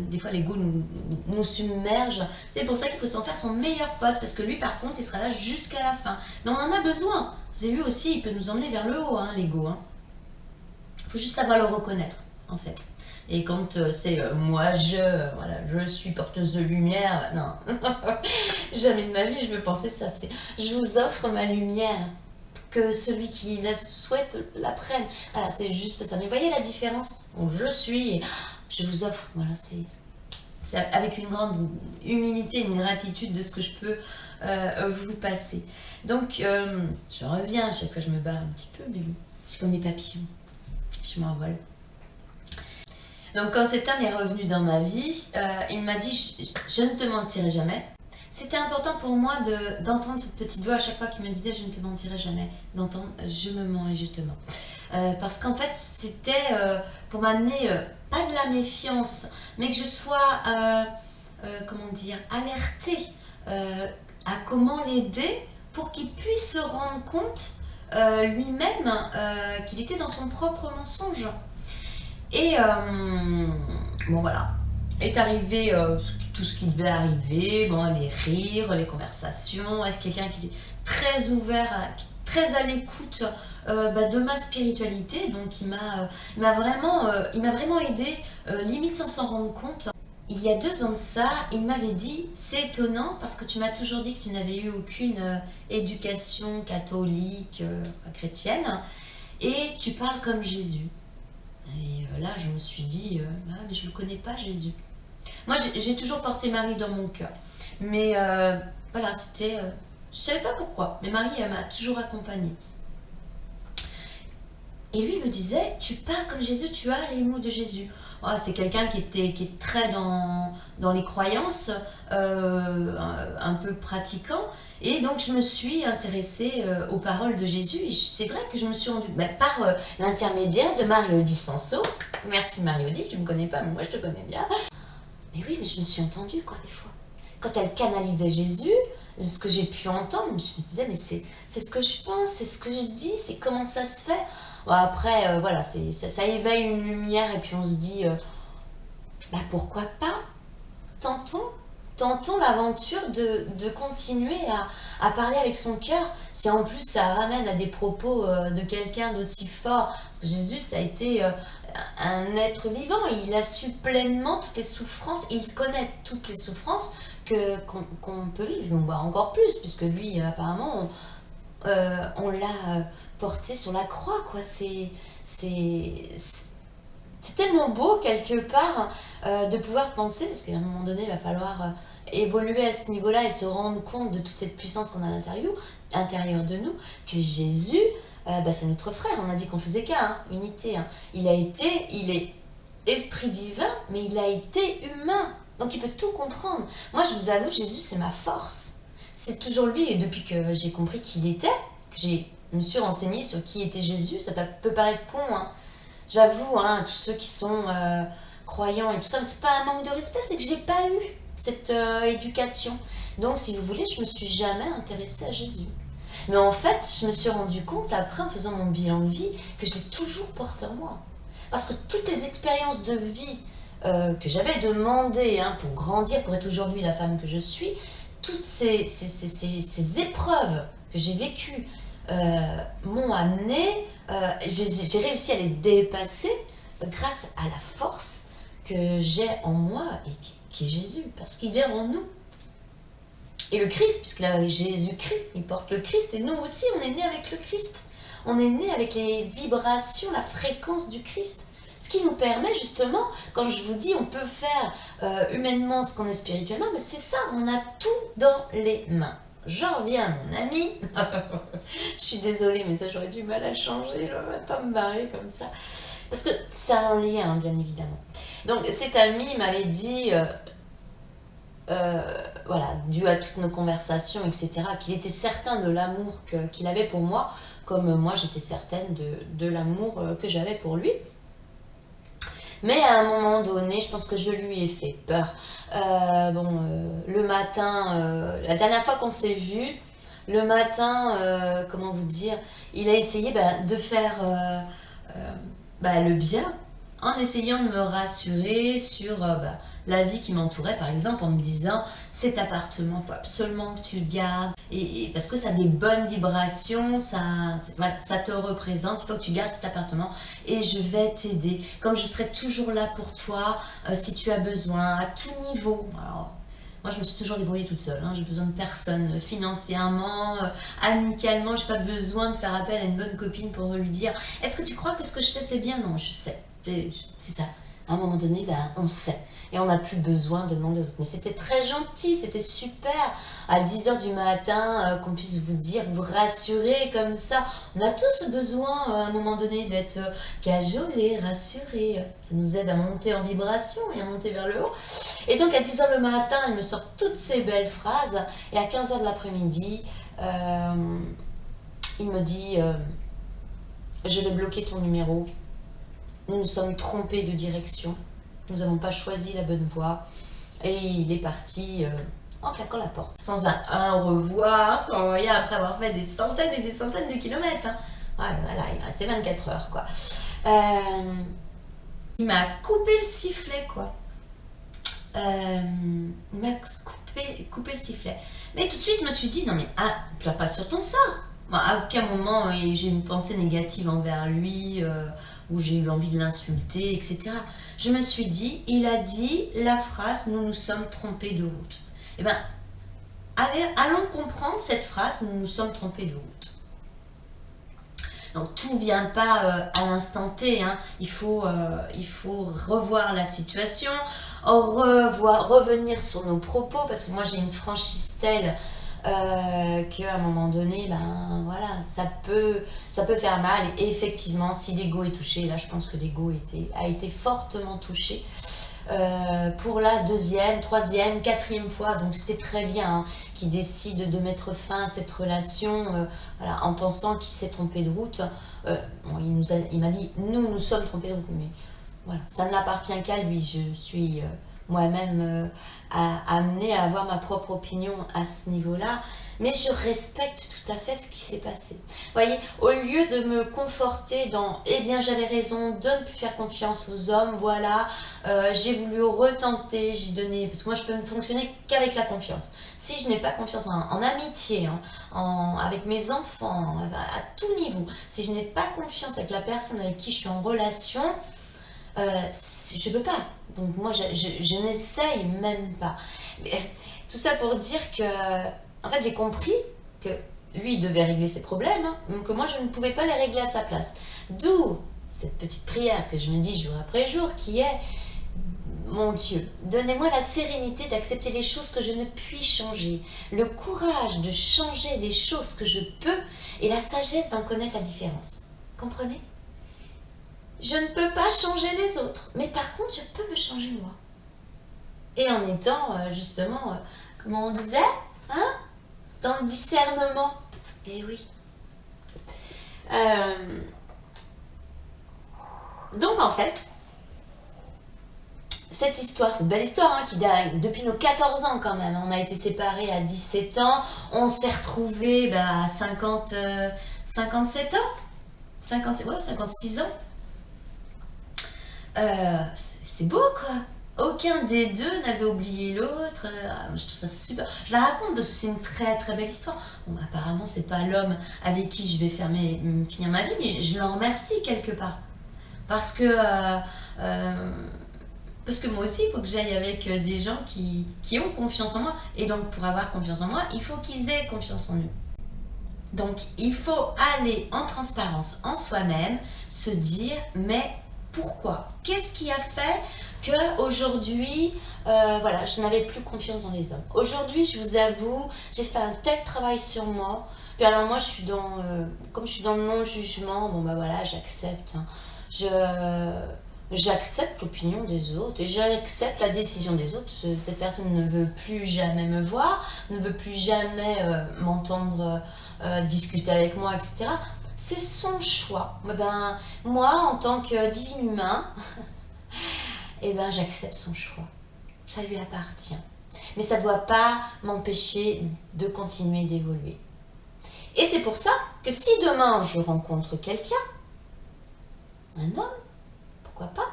des fois l'ego nous submerge. C'est pour ça qu'il faut s'en faire son meilleur pote, parce que lui par contre il sera là jusqu'à la fin. Mais on en a besoin, c'est lui aussi, il peut nous emmener vers le haut, hein, l'ego. Il faut juste savoir le reconnaître, en fait. Et quand c'est moi, voilà, je suis porteuse de lumière, non, jamais de ma vie je veux penser ça, c'est je vous offre ma lumière, que celui qui la souhaite la prenne. Voilà, c'est juste ça. Mais voyez la différence? Bon, je suis et je vous offre. Voilà, c'est avec une grande humilité, une gratitude de ce que je peux vous passer. Donc, je reviens, à chaque fois je me barre un petit peu, mais bon, je suis comme les papillons. Je m'envole. Donc, quand cet homme est revenu dans ma vie, il m'a dit je ne te mentirai jamais. C'était important pour moi d'entendre cette petite voix à chaque fois qu'il me disait « je ne te mentirai jamais », d'entendre « je me mens et je te mens ». Parce qu'en fait, c'était pour m'amener, pas de la méfiance, mais que je sois, comment dire, alertée à comment l'aider pour qu'il puisse se rendre compte lui-même qu'il était dans son propre mensonge. Et bon voilà, est arrivé tout ce qui devait arriver, bon, les rires, les conversations, est-ce quelqu'un qui était très ouvert, très à l'écoute de ma spiritualité, donc il m'a vraiment aidé, limite sans s'en rendre compte. Il y a 2 ans de ça, il m'avait dit « c'est étonnant parce que tu m'as toujours dit que tu n'avais eu aucune éducation catholique, chrétienne, et tu parles comme Jésus ». Et là, je me suis dit « mais je ne le connais pas, Jésus ». Moi, j'ai toujours porté Marie dans mon cœur. Mais voilà, c'était... je ne savais pas pourquoi, mais Marie, elle m'a toujours accompagnée. Et lui, il me disait, tu parles comme Jésus, tu as les mots de Jésus. Oh, c'est quelqu'un qui est très dans les croyances, un peu pratiquant. Et donc, je me suis intéressée aux paroles de Jésus. Et c'est vrai que je me suis rendue par l'intermédiaire de Marie-Odile Sanso. Merci Marie-Odile, tu ne me connais pas, mais moi je te connais bien. Mais oui, mais je me suis entendue, quoi, des fois. Quand elle canalisait Jésus, ce que j'ai pu entendre, je me disais, mais c'est ce que je pense, c'est ce que je dis, c'est comment ça se fait. Bon, après, voilà, ça éveille une lumière, et puis on se dit, pourquoi pas? Tentons l'aventure de continuer à parler avec son cœur, si en plus ça ramène à des propos de quelqu'un d'aussi fort. Parce que Jésus, ça a été un être vivant, il a su pleinement toutes les souffrances, il connaît toutes les souffrances qu'on peut vivre, on voit encore plus, puisque lui, apparemment, on l'a porté sur la croix, quoi. C'est tellement beau, quelque part, de pouvoir penser, parce qu'à un moment donné, il va falloir évoluer à ce niveau-là et se rendre compte de toute cette puissance qu'on a à l'intérieur de nous, que Jésus, c'est notre frère, on a dit qu'on faisait qu'un, unité. Il est esprit divin, mais il a été humain, donc il peut tout comprendre. Moi, je vous avoue, Jésus, c'est ma force. C'est toujours lui, et depuis que j'ai compris qui il était, que je me suis renseignée sur qui était Jésus, ça peut paraître con, j'avoue, tous ceux qui sont croyants et tout ça, mais c'est pas un manque de respect, c'est que j'ai pas eu cette éducation. Donc, si vous voulez, je me suis jamais intéressée à Jésus. Mais en fait, je me suis rendu compte, après, en faisant mon bilan de vie, que je l'ai toujours porté en moi. Parce que toutes les expériences de vie que j'avais demandées pour grandir, pour être aujourd'hui la femme que je suis, toutes ces épreuves que j'ai vécues m'ont amené, j'ai réussi à les dépasser grâce à la force que j'ai en moi et qui est Jésus, parce qu'il est en nous. Et le Christ, puisque là, Jésus-Christ, il porte le Christ, et nous aussi, on est né avec le Christ. On est né avec les vibrations, la fréquence du Christ. Ce qui nous permet justement, quand je vous dis on peut faire humainement ce qu'on est spirituellement, mais c'est ça, on a tout dans les mains. J'en reviens, mon ami. Je suis désolée, mais ça j'aurais du mal à le changer, je ne vais pas me barrer comme ça. Parce que c'est un lien, bien évidemment. Donc cet ami m'avait dit, voilà, dû à toutes nos conversations, etc., qu'il était certain de l'amour qu'il avait pour moi, comme moi j'étais certaine de l'amour que j'avais pour lui. Mais à un moment donné, je pense que je lui ai fait peur. Le matin, la dernière fois qu'on s'est vu, le matin, comment vous dire, il a essayé de faire le bien, en essayant de me rassurer sur la vie qui m'entourait, par exemple, en me disant cet appartement, il faut absolument que tu le gardes, et parce que ça a des bonnes vibrations, ça te représente, il faut que tu gardes cet appartement, et je vais t'aider, comme je serai toujours là pour toi, si tu as besoin, à tout niveau. Alors, moi, je me suis toujours débrouillée toute seule, j'ai besoin de personne, financièrement, amicalement, j'ai pas besoin de faire appel à une bonne copine pour lui dire « Est-ce que tu crois que ce que je fais, c'est bien ?» Non, je sais, c'est ça. À un moment donné, on sait. Et on n'a plus besoin de demander aux autres. Mais c'était très gentil, c'était super. À 10h du matin, qu'on puisse vous dire, vous rassurer comme ça. On a tous besoin, à un moment donné, d'être cajolés, rassurés. Ça nous aide à monter en vibration et à monter vers le haut. Et donc, à 10h le matin, il me sort toutes ces belles phrases. Et à 15h de l'après-midi, il me dit je vais bloquer ton numéro. Nous nous sommes trompés de direction. Nous n'avons pas choisi la bonne voie. Et il est parti en claquant la porte. Sans un au revoir, sans rien, après avoir fait des centaines et des centaines de kilomètres. Ouais, voilà, il restait 24 heures, quoi. Il m'a coupé le sifflet, quoi. Il m'a coupé le sifflet. Mais tout de suite, je me suis dit, non mais, pleure pas sur ton sort. Moi, à aucun moment, j'ai une pensée négative envers lui, où j'ai eu envie de l'insulter, etc. Je me suis dit, il a dit la phrase « nous nous sommes trompés de route ». Eh bien, allons comprendre cette phrase « nous nous sommes trompés de route ». Donc, tout ne vient pas à l'instant T, il faut revoir la situation, revenir sur nos propos, parce que moi j'ai une franchise telle qu'à un moment donné, voilà, ça peut faire mal. Et effectivement, si l'ego est touché, là je pense que l'ego a été fortement touché pour la deuxième, troisième, quatrième fois. Donc c'était très bien qu'il décide de mettre fin à cette relation voilà, en pensant qu'il s'est trompé de route. Il m'a dit nous sommes trompés de route, mais voilà, ça ne l'appartient qu'à lui. Je suis moi-même amenée à avoir ma propre opinion à ce niveau-là, mais je respecte tout à fait ce qui s'est passé. Vous voyez, au lieu de me conforter dans « eh bien j'avais raison de ne plus faire confiance aux hommes, voilà, j'ai voulu retenter, j'ai donné… » parce que moi je peux ne fonctionner qu'avec la confiance. Si je n'ai pas confiance en amitié, avec mes enfants, à tout niveau, si je n'ai pas confiance avec la personne avec qui je suis en relation, je ne peux pas. Donc moi, je n'essaye même pas. Mais, tout ça pour dire que, en fait, j'ai compris que lui, il devait régler ses problèmes, donc que moi, je ne pouvais pas les régler à sa place. D'où cette petite prière que je me dis jour après jour, qui est, mon Dieu, donnez-moi la sérénité d'accepter les choses que je ne puis changer, le courage de changer les choses que je peux et la sagesse d'en connaître la différence. Comprenez? Je ne peux pas changer les autres, mais par contre, je peux me changer moi. Et en étant, justement, comment on disait, hein, dans le discernement. Eh oui. Donc, en fait, cette histoire, cette belle histoire, hein, qui date depuis nos 14 ans quand même. On a été séparés à 17 ans, on s'est retrouvés à 57 ans, 56 ans. C'est beau quoi. Aucun des deux n'avait oublié l'autre. Je trouve ça super. Je la raconte parce que c'est une très très belle histoire. Bon, apparemment, c'est pas l'homme avec qui je vais finir ma vie, mais je l'en remercie quelque part. Parce que moi aussi, il faut que j'aille avec des gens qui ont confiance en moi. Et donc, pour avoir confiance en moi, il faut qu'ils aient confiance en nous. Donc, il faut aller en transparence en soi-même, se dire, mais pourquoi? Qu'est-ce qui a fait qu'aujourd'hui, voilà, je n'avais plus confiance dans les hommes? Aujourd'hui, je vous avoue, j'ai fait un tel travail sur moi. Puis alors moi, je suis comme je suis dans le non-jugement, bon voilà, j'accepte. Hein. J'accepte l'opinion des autres et j'accepte la décision des autres. Cette personne ne veut plus jamais me voir, ne veut plus jamais m'entendre discuter avec moi, etc. C'est son choix. Moi, en tant que divin humain, j'accepte son choix. Ça lui appartient. Mais ça ne doit pas m'empêcher de continuer d'évoluer. Et c'est pour ça que si demain je rencontre quelqu'un, un homme, pourquoi pas,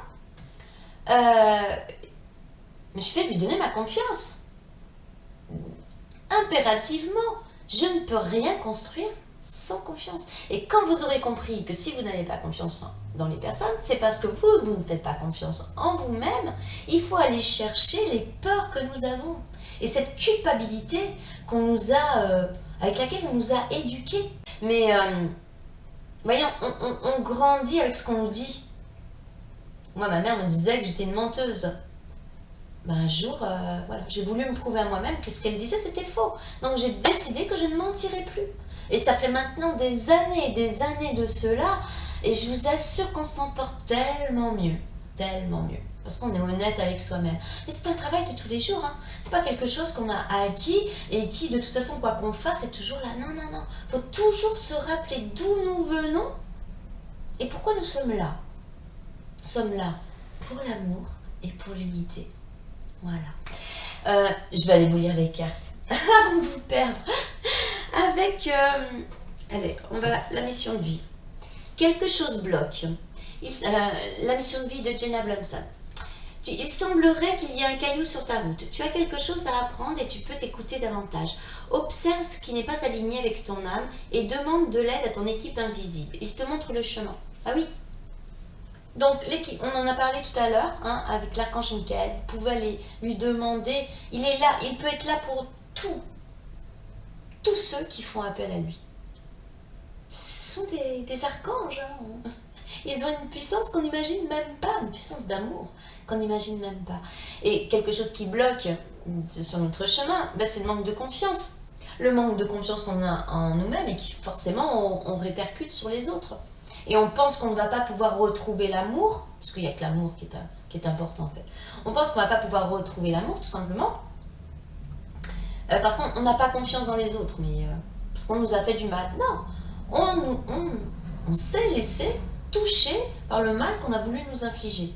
mais je vais lui donner ma confiance. Impérativement, je ne peux rien construire sans confiance. Et quand vous aurez compris que si vous n'avez pas confiance dans les personnes, c'est parce que vous ne faites pas confiance en vous-même, il faut aller chercher les peurs que nous avons. Et cette culpabilité avec laquelle on nous a éduqués. Mais, voyons, on grandit avec ce qu'on nous dit. Moi, ma mère me disait que j'étais une menteuse. Un jour, voilà, j'ai voulu me prouver à moi-même que ce qu'elle disait, c'était faux. Donc, j'ai décidé que je ne mentirais plus. Et ça fait maintenant des années et des années de cela. Et je vous assure qu'on s'en porte tellement mieux. Tellement mieux. Parce qu'on est honnête avec soi-même. Mais c'est un travail de tous les jours. Hein. C'est pas quelque chose qu'on a acquis et qui, de toute façon, quoi qu'on fasse, est toujours là. Non, non, non. Il faut toujours se rappeler d'où nous venons et pourquoi nous sommes là. Nous sommes là pour l'amour et pour l'unité. Voilà. Je vais aller vous lire les cartes avant de vous perdre. Avec, allez, on va la mission de vie. Quelque chose bloque. La mission de vie de Jenna Blumson. Il semblerait qu'il y ait un caillou sur ta route. Tu as quelque chose à apprendre et tu peux t'écouter davantage. Observe ce qui n'est pas aligné avec ton âme et demande de l'aide à ton équipe invisible. Il te montre le chemin. Ah oui. Donc, l'équipe, on en a parlé tout à l'heure, hein, avec l'archange Michael. Vous pouvez aller lui demander. Il est là, il peut être là pour tous ceux qui font appel à lui. Ce sont des archanges. Hein. Ils ont une puissance qu'on n'imagine même pas, une puissance d'amour qu'on n'imagine même pas. Et quelque chose qui bloque sur notre chemin, c'est le manque de confiance. Le manque de confiance qu'on a en nous-mêmes et qui forcément on répercute sur les autres. Et on pense qu'on ne va pas pouvoir retrouver l'amour, parce qu'il n'y a que l'amour qui est important en fait. On pense qu'on ne va pas pouvoir retrouver l'amour tout simplement, parce qu'on n'a pas confiance dans les autres, mais parce qu'on nous a fait du mal. Non, on s'est laissé toucher par le mal qu'on a voulu nous infliger.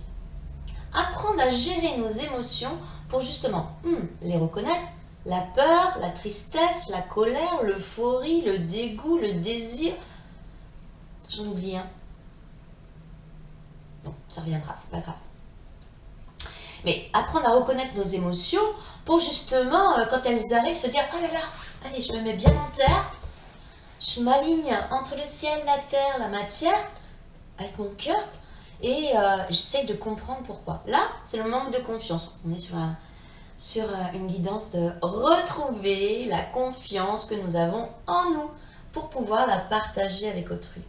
Apprendre à gérer nos émotions pour justement les reconnaître. La peur, la tristesse, la colère, l'euphorie, le dégoût, le désir. J'en oublie un. Non, ça reviendra, c'est pas grave. Mais apprendre à reconnaître nos émotions pour justement, quand elles arrivent, se dire « Oh là là, allez, je me mets bien en terre, je m'aligne entre le ciel, la terre, la matière, avec mon cœur, et j'essaye de comprendre pourquoi. » Là, c'est le manque de confiance. On est sur une guidance de retrouver la confiance que nous avons en nous pour pouvoir la partager avec autrui.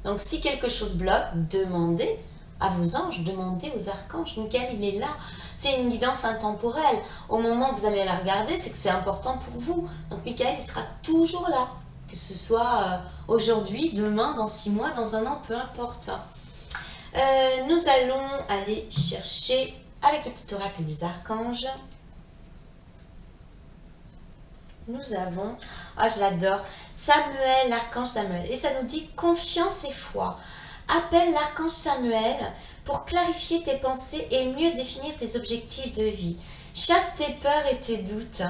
Donc, si quelque chose bloque, demandez à vos anges, demandez aux archanges. Michael, il est là. C'est une guidance intemporelle. Au moment où vous allez la regarder, c'est que c'est important pour vous. Donc Michael, il sera toujours là. Que ce soit aujourd'hui, demain, dans 6 mois, dans un an, peu importe. Nous allons aller chercher avec le petit oracle des archanges. Nous avons, je l'adore, Samuel, l'archange Samuel. Et ça nous dit confiance et foi. Appelle l'archange Samuel pour clarifier tes pensées et mieux définir tes objectifs de vie. Chasse tes peurs et tes doutes.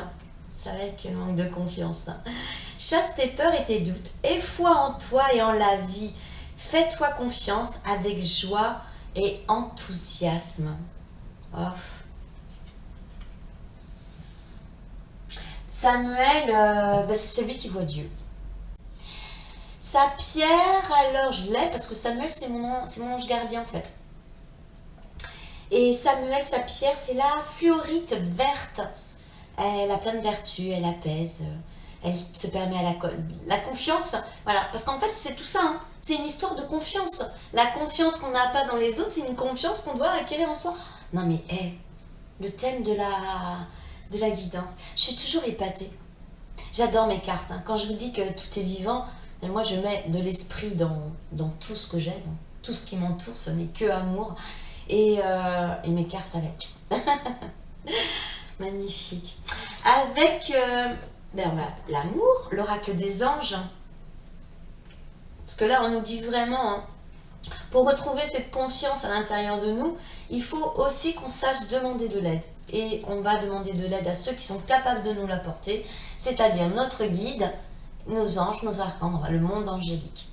Ça va être quel manque de confiance. Chasse tes peurs et tes doutes. Aie foi en toi et en la vie. Fais-toi confiance avec joie et enthousiasme. Oh. Samuel, c'est celui qui voit Dieu. Sa pierre, alors je l'ai parce que Samuel, c'est mon ange gardien en fait. Et Samuel, sa pierre, c'est la fluorite verte. Elle a plein de vertus, elle apaise, elle se permet à la confiance. Voilà, parce qu'en fait, c'est tout ça. Hein. C'est une histoire de confiance. La confiance qu'on n'a pas dans les autres, c'est une confiance qu'on doit acquérir en soi. Non mais, le thème de la guidance. Je suis toujours épatée. J'adore mes cartes. Hein. Quand je vous dis que tout est vivant, moi je mets de l'esprit dans tout ce que j'ai, dans tout ce qui m'entoure, ce n'est que amour. Et mes cartes avec. Magnifique. Avec l'amour, l'oracle des anges. Parce que là, on nous dit vraiment, hein, pour retrouver cette confiance à l'intérieur de nous, il faut aussi qu'on sache demander de l'aide. Et on va demander de l'aide à ceux qui sont capables de nous l'apporter, c'est-à-dire notre guide, nos anges, nos archanges, le monde angélique.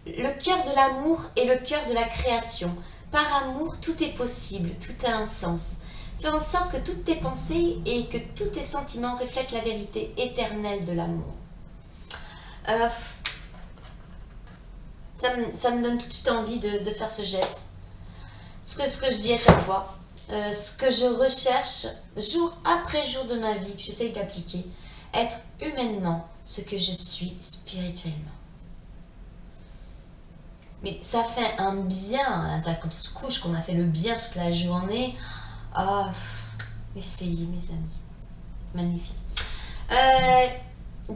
Le cœur de l'amour est le cœur de la création. Par amour, tout est possible, tout a un sens. Fais en sorte que toutes tes pensées et que tous tes sentiments reflètent la vérité éternelle de l'amour. Ça me donne tout de suite envie de faire ce geste. Ce que je dis à chaque fois, ce que je recherche jour après jour de ma vie, que j'essaye d'appliquer, être humainement ce que je suis spirituellement. Mais ça fait un bien à l'intérieur, quand on se couche, qu'on a fait le bien toute la journée. Essayez mes amis, magnifique.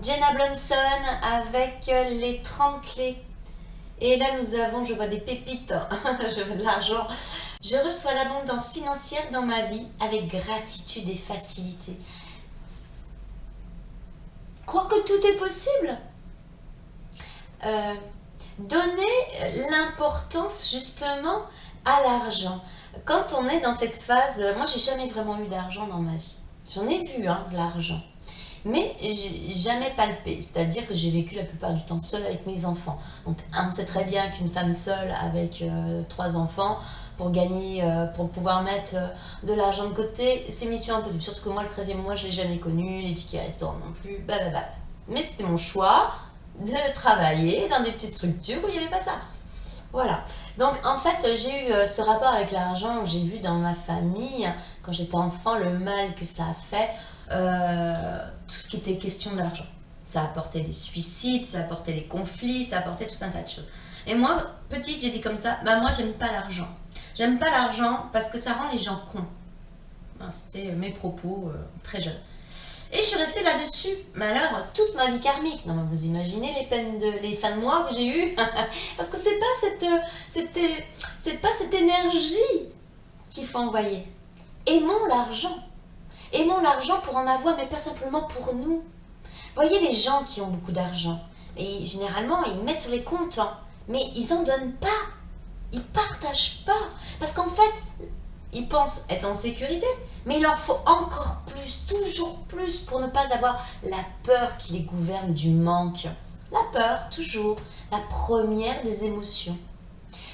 Jenna Blonson avec les 30 clés. Et là nous avons, je vois des pépites, je veux de l'argent. Je reçois l'abondance financière dans ma vie avec gratitude et facilité. Croire que tout est possible. Donner l'importance justement à l'argent. Quand on est dans cette phase, moi j'ai jamais vraiment eu d'argent dans ma vie. J'en ai vu de l'argent. Mais j'ai jamais palpé, c'est-à-dire que j'ai vécu la plupart du temps seule avec mes enfants. Donc on sait très bien qu'une femme seule avec 3 enfants, pour gagner, pour pouvoir mettre de l'argent de côté, c'est mission impossible. Surtout que moi, le 13e mois, je ne l'ai jamais connu, les tickets restaurants non plus, blablabla. Mais c'était mon choix de travailler dans des petites structures où il n'y avait pas ça. Voilà. Donc en fait, j'ai eu ce rapport avec l'argent, j'ai vu dans ma famille, quand j'étais enfant, le mal que ça a fait. Tout ce qui était question d'argent. Ça apportait des suicides, ça apportait des conflits, ça apportait tout un tas de choses. Et moi, petite, j'ai dit comme ça, moi j'aime pas l'argent. J'aime pas l'argent parce que ça rend les gens cons. C'était mes propos très jeunes. Et je suis restée là-dessus, mais alors toute ma vie karmique. Non, mais vous imaginez les fins de mois que j'ai eues. Parce que c'est pas cette énergie qu'il faut envoyer. Aimons l'argent. Aimons l'argent pour en avoir, mais pas simplement pour nous. Voyez les gens qui ont beaucoup d'argent. Et généralement, ils mettent sur les comptes, mais ils n'en donnent pas. Ils ne partagent pas. Parce qu'en fait, ils pensent être en sécurité, mais il leur faut encore plus, toujours plus, pour ne pas avoir la peur qui les gouverne du manque. La peur, toujours, la première des émotions.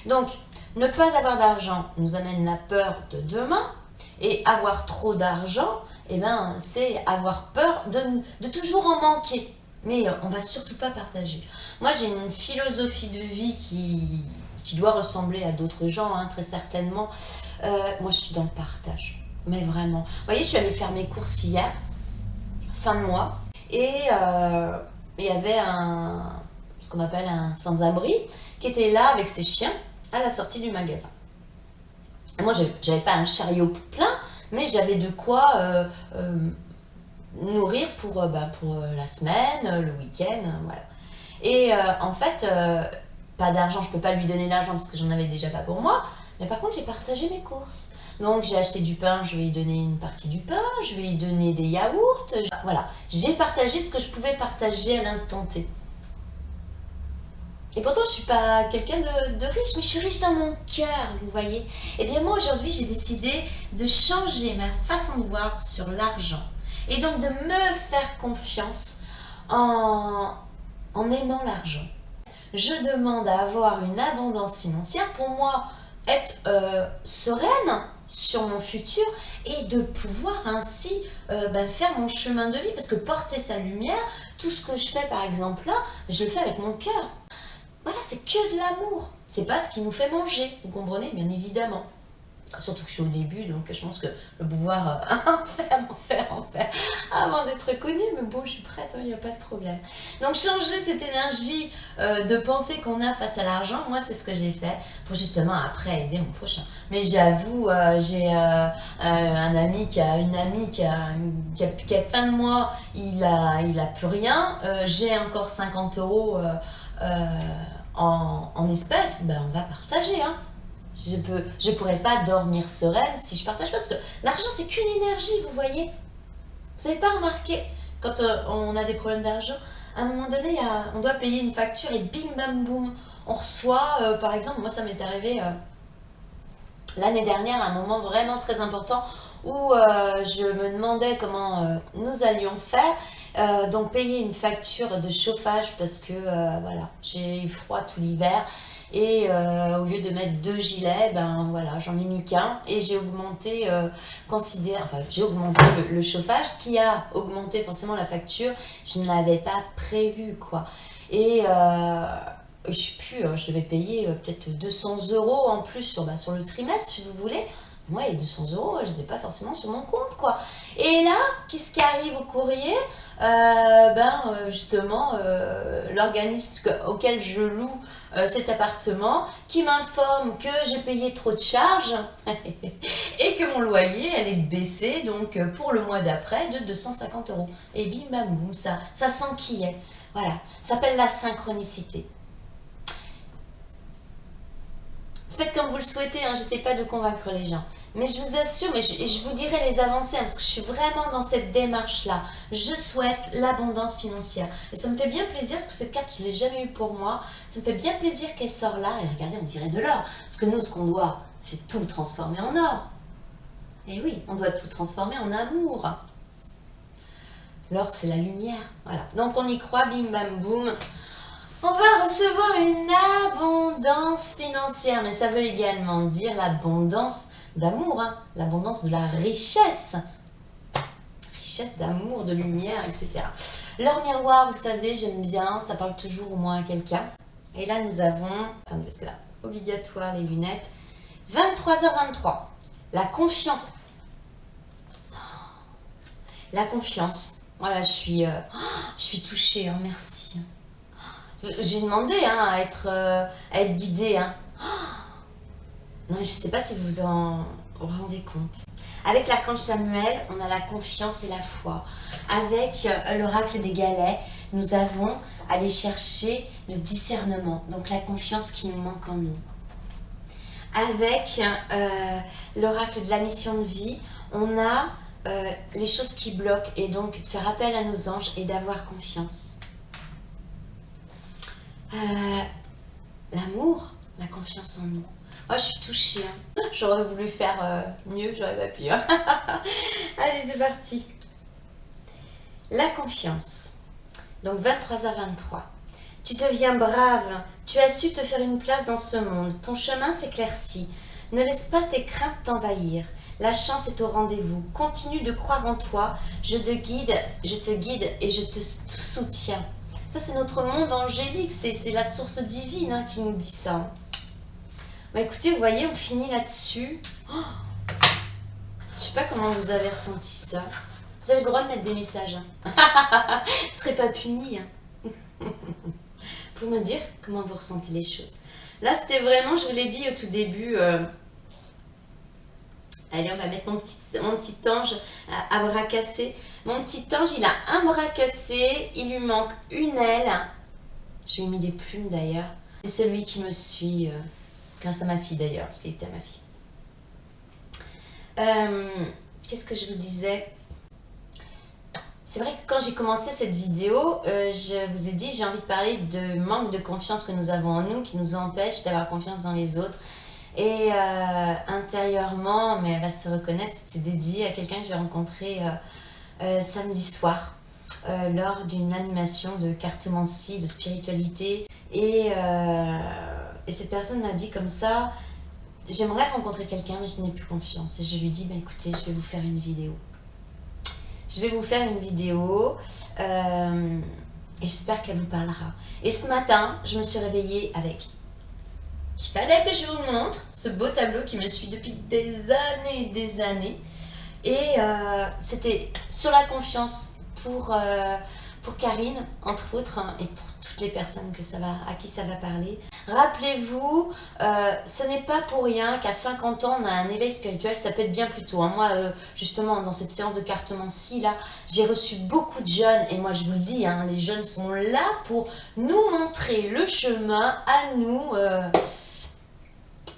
Donc, ne pas avoir d'argent nous amène la peur de demain. Et avoir trop d'argent, c'est avoir peur de toujours en manquer. Mais on ne va surtout pas partager. Moi, j'ai une philosophie de vie qui doit ressembler à d'autres gens, très certainement. Moi, je suis dans le partage. Mais vraiment. Vous voyez, je suis allée faire mes courses hier, fin de mois. Et il y avait ce qu'on appelle un sans-abri, qui était là avec ses chiens. à la sortie du magasin. Et moi, j'avais pas un chariot plein, mais j'avais de quoi nourrir pour la semaine, le week-end, voilà. Et en fait, pas d'argent, je peux pas lui donner d'argent parce que j'en avais déjà pas pour moi, mais par contre, j'ai partagé mes courses. Donc, j'ai acheté du pain, je vais lui donner une partie du pain, je vais lui donner des yaourts, voilà. J'ai partagé ce que je pouvais partager à l'instant T. Et pourtant, je suis pas quelqu'un de riche, mais je suis riche dans mon cœur, vous voyez. Et bien moi, aujourd'hui, j'ai décidé de changer ma façon de voir sur l'argent. Et donc de me faire confiance en aimant l'argent. Je demande à avoir une abondance financière pour moi, être sereine sur mon futur et de pouvoir ainsi faire mon chemin de vie. Parce que porter sa lumière, tout ce que je fais par exemple là, je le fais avec mon cœur. Voilà, c'est que de l'amour. C'est pas ce qui nous fait manger, vous comprenez, bien évidemment. Surtout que je suis au début, donc je pense que le pouvoir en faire, avant d'être connue. Mais bon, je suis prête, il n'y a pas de problème. Donc changer cette énergie de pensée qu'on a face à l'argent, moi c'est ce que j'ai fait pour justement après aider mon prochain. Mais j'avoue, j'ai un ami une amie qui a fin de mois, il a plus rien. J'ai encore 50 € en espèces, ben on va partager, hein. Je pourrais pas dormir sereine si je partage pas, parce que l'argent c'est qu'une énergie, vous voyez. Vous n'avez pas remarqué, quand on a des problèmes d'argent, à un moment donné, on doit payer une facture et bing bam boum, on reçoit, par exemple, moi ça m'est arrivé l'année dernière, à un moment vraiment très important, où je me demandais comment nous allions faire. Donc payer une facture de chauffage parce que voilà, j'ai eu froid tout l'hiver et au lieu de mettre 2 gilets, ben voilà, j'en ai mis qu'un et j'ai augmenté j'ai augmenté le chauffage, ce qui a augmenté forcément la facture. Je ne l'avais pas prévu, quoi. Et je sais plus, je devais payer peut-être 200 € en plus sur le trimestre, si vous voulez. Moi, les 200 €, je ne les ai pas forcément sur mon compte, quoi. Et là, qu'est-ce qui arrive au courrier? Justement, l'organisme auquel je loue cet appartement, qui m'informe que j'ai payé trop de charges et que mon loyer allait baisser, donc pour le mois d'après, de 250 €. Et bim bam boum, ça s'enquillait. Voilà, ça s'appelle la synchronicité. Faites comme vous le souhaitez, hein, je n'essaie pas de convaincre les gens. Mais je vous assure, je vous dirai les avancées, hein, parce que je suis vraiment dans cette démarche-là. Je souhaite l'abondance financière. Et ça me fait bien plaisir, parce que cette carte, je ne l'ai jamais eue pour moi. Ça me fait bien plaisir qu'elle sort là. Et regardez, on dirait de l'or. Parce que nous, ce qu'on doit, c'est tout transformer en or. Et oui, on doit tout transformer en amour. L'or, c'est la lumière. Voilà. Donc on y croit, bing bam boum. On va recevoir une abondance financière, mais ça veut également dire l'abondance d'amour, hein, l'abondance de la richesse. Richesse d'amour, de lumière, etc. L'or miroir, vous savez, j'aime bien, ça parle toujours au moins à quelqu'un. Et là, nous avons, attendez, parce que là, obligatoire les lunettes, 23h23, la confiance. La confiance. Voilà, je suis touchée, hein, merci. J'ai demandé à être guidée. Hein. Non, mais je ne sais pas si vous en rendez compte. Avec l'archange Samuel, on a la confiance et la foi. Avec l'oracle des galets, nous avons aller chercher le discernement. Donc la confiance qui nous manque en nous. Avec l'oracle de la mission de vie, on a les choses qui bloquent. Et donc de faire appel à nos anges et d'avoir confiance. L'amour, la confiance en nous. Oh, je suis touchée. Hein. J'aurais voulu faire mieux, j'aurais pas pu. Hein. Allez, c'est parti. La confiance. Donc 23h23. Tu deviens brave. Tu as su te faire une place dans ce monde. Ton chemin s'éclaircit. Ne laisse pas tes craintes t'envahir. La chance est au rendez-vous. Continue de croire en toi. Je te guide et je te soutiens. Ça, c'est notre monde angélique, c'est la source divine, hein, qui nous dit ça. Bah, écoutez, vous voyez, on finit là-dessus. Oh, je sais pas comment vous avez ressenti ça. Vous avez le droit de mettre des messages. Hein. Vous ne serez pas puni. Hein. Pour me dire comment vous ressentez les choses. Là, c'était vraiment, je vous l'ai dit au tout début, allez, on va mettre mon petit ange à bras cassés. Mon petit ange, il a un bras cassé, il lui manque une aile. Je lui ai mis des plumes d'ailleurs. C'est celui qui me suit, grâce à ma fille d'ailleurs, parce qu'il était à ma fille. Qu'est-ce que je vous disais? C'est vrai que quand j'ai commencé cette vidéo, je vous ai dit, j'ai envie de parler de manque de confiance que nous avons en nous, qui nous empêche d'avoir confiance dans les autres. Et intérieurement, mais elle va se reconnaître, c'était dédié à quelqu'un que j'ai rencontré samedi soir lors d'une animation de cartomancie, de spiritualité. Et cette personne m'a dit comme ça, j'aimerais rencontrer quelqu'un mais je n'ai plus confiance. Et je lui dis, bah, écoutez, je vais vous faire une vidéo. Je vais vous faire une vidéo et j'espère qu'elle vous parlera. Et ce matin, je me suis réveillée avec... Il fallait que je vous montre ce beau tableau qui me suit depuis des années et des années. Et c'était sur la confiance pour Karine, entre autres, hein, et pour toutes les personnes à qui ça va parler. Rappelez-vous, ce n'est pas pour rien qu'à 50 ans, on a un éveil spirituel, ça peut être bien plus tôt. Hein. Moi, justement, dans cette séance de cartomancie, là, j'ai reçu beaucoup de jeunes, et moi je vous le dis, hein, les jeunes sont là pour nous montrer le chemin à nous,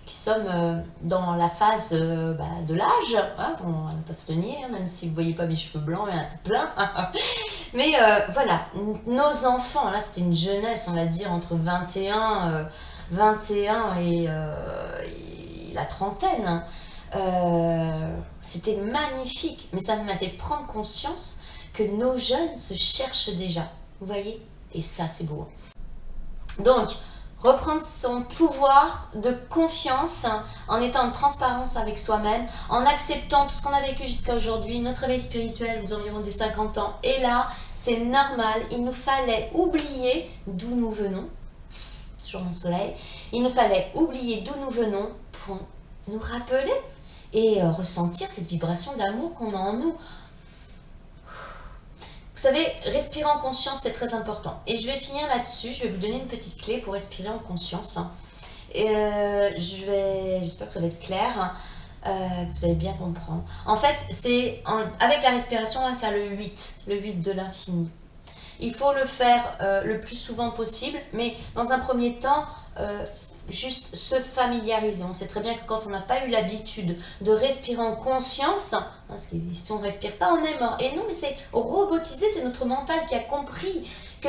qui sommes dans la phase de l'âge, hein, on ne va pas se le nier, hein, même si vous ne voyez pas mes cheveux blancs, il y en a tout plein. Mais voilà, nos enfants, là c'était une jeunesse, on va dire, entre 21 et la trentaine. C'était magnifique, mais ça m'a fait prendre conscience que nos jeunes se cherchent déjà, vous voyez? Et ça c'est beau. Donc, reprendre son pouvoir de confiance en étant en transparence avec soi-même, en acceptant tout ce qu'on a vécu jusqu'à aujourd'hui, notre éveil spirituel aux environs des 50 ans. Et là, c'est normal, il nous fallait oublier d'où nous venons. Toujours mon soleil. Il nous fallait oublier d'où nous venons pour nous rappeler et ressentir cette vibration d'amour qu'on a en nous. Vous savez, respirer en conscience, c'est très important. Et je vais finir là-dessus. Je vais vous donner une petite clé pour respirer en conscience. Et j'espère que ça va être clair, que vous allez bien comprendre. En fait, avec la respiration, on va faire le 8 de l'infini. Il faut le faire le plus souvent possible, mais dans un premier temps, juste se familiariser. On sait très bien que quand on n'a pas eu l'habitude de respirer en conscience, parce que si on ne respire pas, on est mort. Et non, mais c'est robotisé, c'est notre mental qui a compris que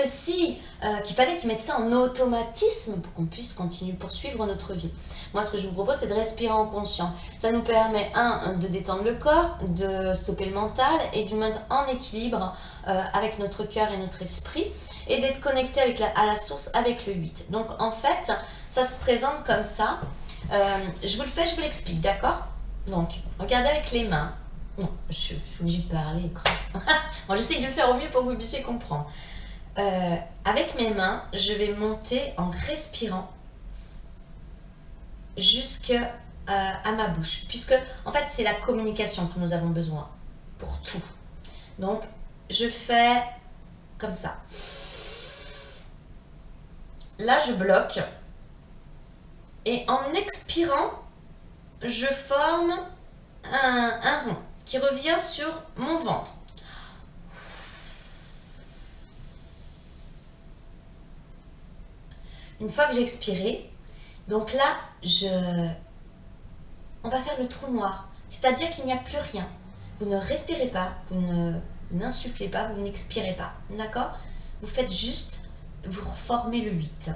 qu'il fallait qu'il mette ça en automatisme pour qu'on puisse continuer, poursuivre notre vie. Moi, ce que je vous propose, c'est de respirer en conscience. Ça nous permet, de détendre le corps, de stopper le mental et de mettre en équilibre avec notre cœur et notre esprit et d'être connecté à la source avec le 8. Donc, en fait, ça se présente comme ça. Je vous le fais, je vous l'explique, d'accord? Donc, regardez avec les mains. Non, je suis obligée de parler, crotte. Bon, j'essaye de le faire au mieux pour que vous puissiez comprendre. Avec mes mains, je vais monter en respirant jusqu'à ma bouche. Puisque, en fait, c'est la communication que nous avons besoin pour tout. Donc, je fais comme ça. Là, je bloque. Et en expirant, je forme un rond qui revient sur mon ventre. Une fois que j'ai expiré, donc là, on va faire le trou noir. C'est-à-dire qu'il n'y a plus rien. Vous ne respirez pas, vous n'insufflez pas, vous n'expirez pas. D'accord? Vous faites juste, vous reformez le 8.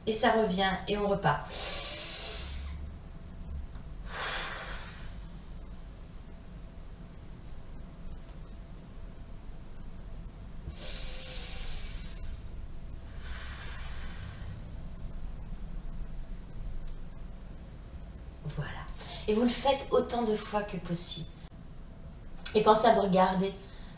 Et ça revient et on repart. Voilà. Et vous le faites autant de fois que possible. Et pensez à vous regarder.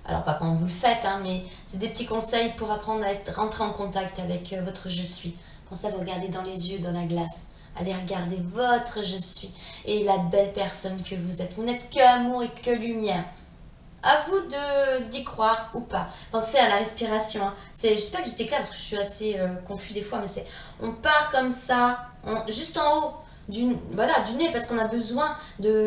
Alors pas quand vous le faites, mais c'est des petits conseils pour apprendre à rentrer en contact avec votre je suis. Pensez à vous regarder dans les yeux, dans la glace. Allez regarder votre je suis et la belle personne que vous êtes. Vous n'êtes que amour et que lumière. À vous d'y croire ou pas. Pensez à la respiration. Hein. J'espère que j'étais claire parce que je suis assez confus des fois, mais on part comme ça, juste en haut du nez parce qu'on a besoin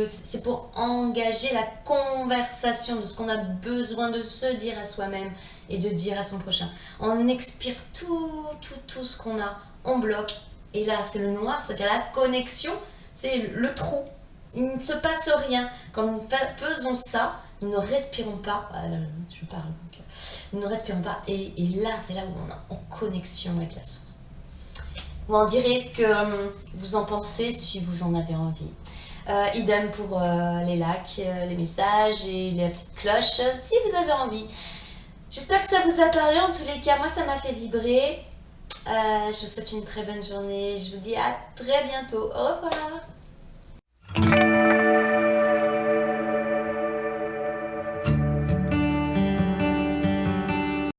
c'est pour engager la conversation de ce qu'on a besoin de se dire à soi-même et de dire à son prochain. On expire tout ce qu'on a, on bloque. Et là, c'est le noir, c'est-à-dire la connexion, c'est le trou. Il ne se passe rien. Quand nous faisons ça, nous ne respirons pas. Je parle. Donc, nous ne respirons pas. Et là, c'est là où on est en connexion avec la source. Vous en direz ce que vous en pensez si vous en avez envie. Idem pour les likes, les messages et les petites cloches si vous avez envie. J'espère que ça vous a parlé. En tous les cas, moi, ça m'a fait vibrer. Je vous souhaite une très bonne journée. Je vous dis à très bientôt. Au revoir.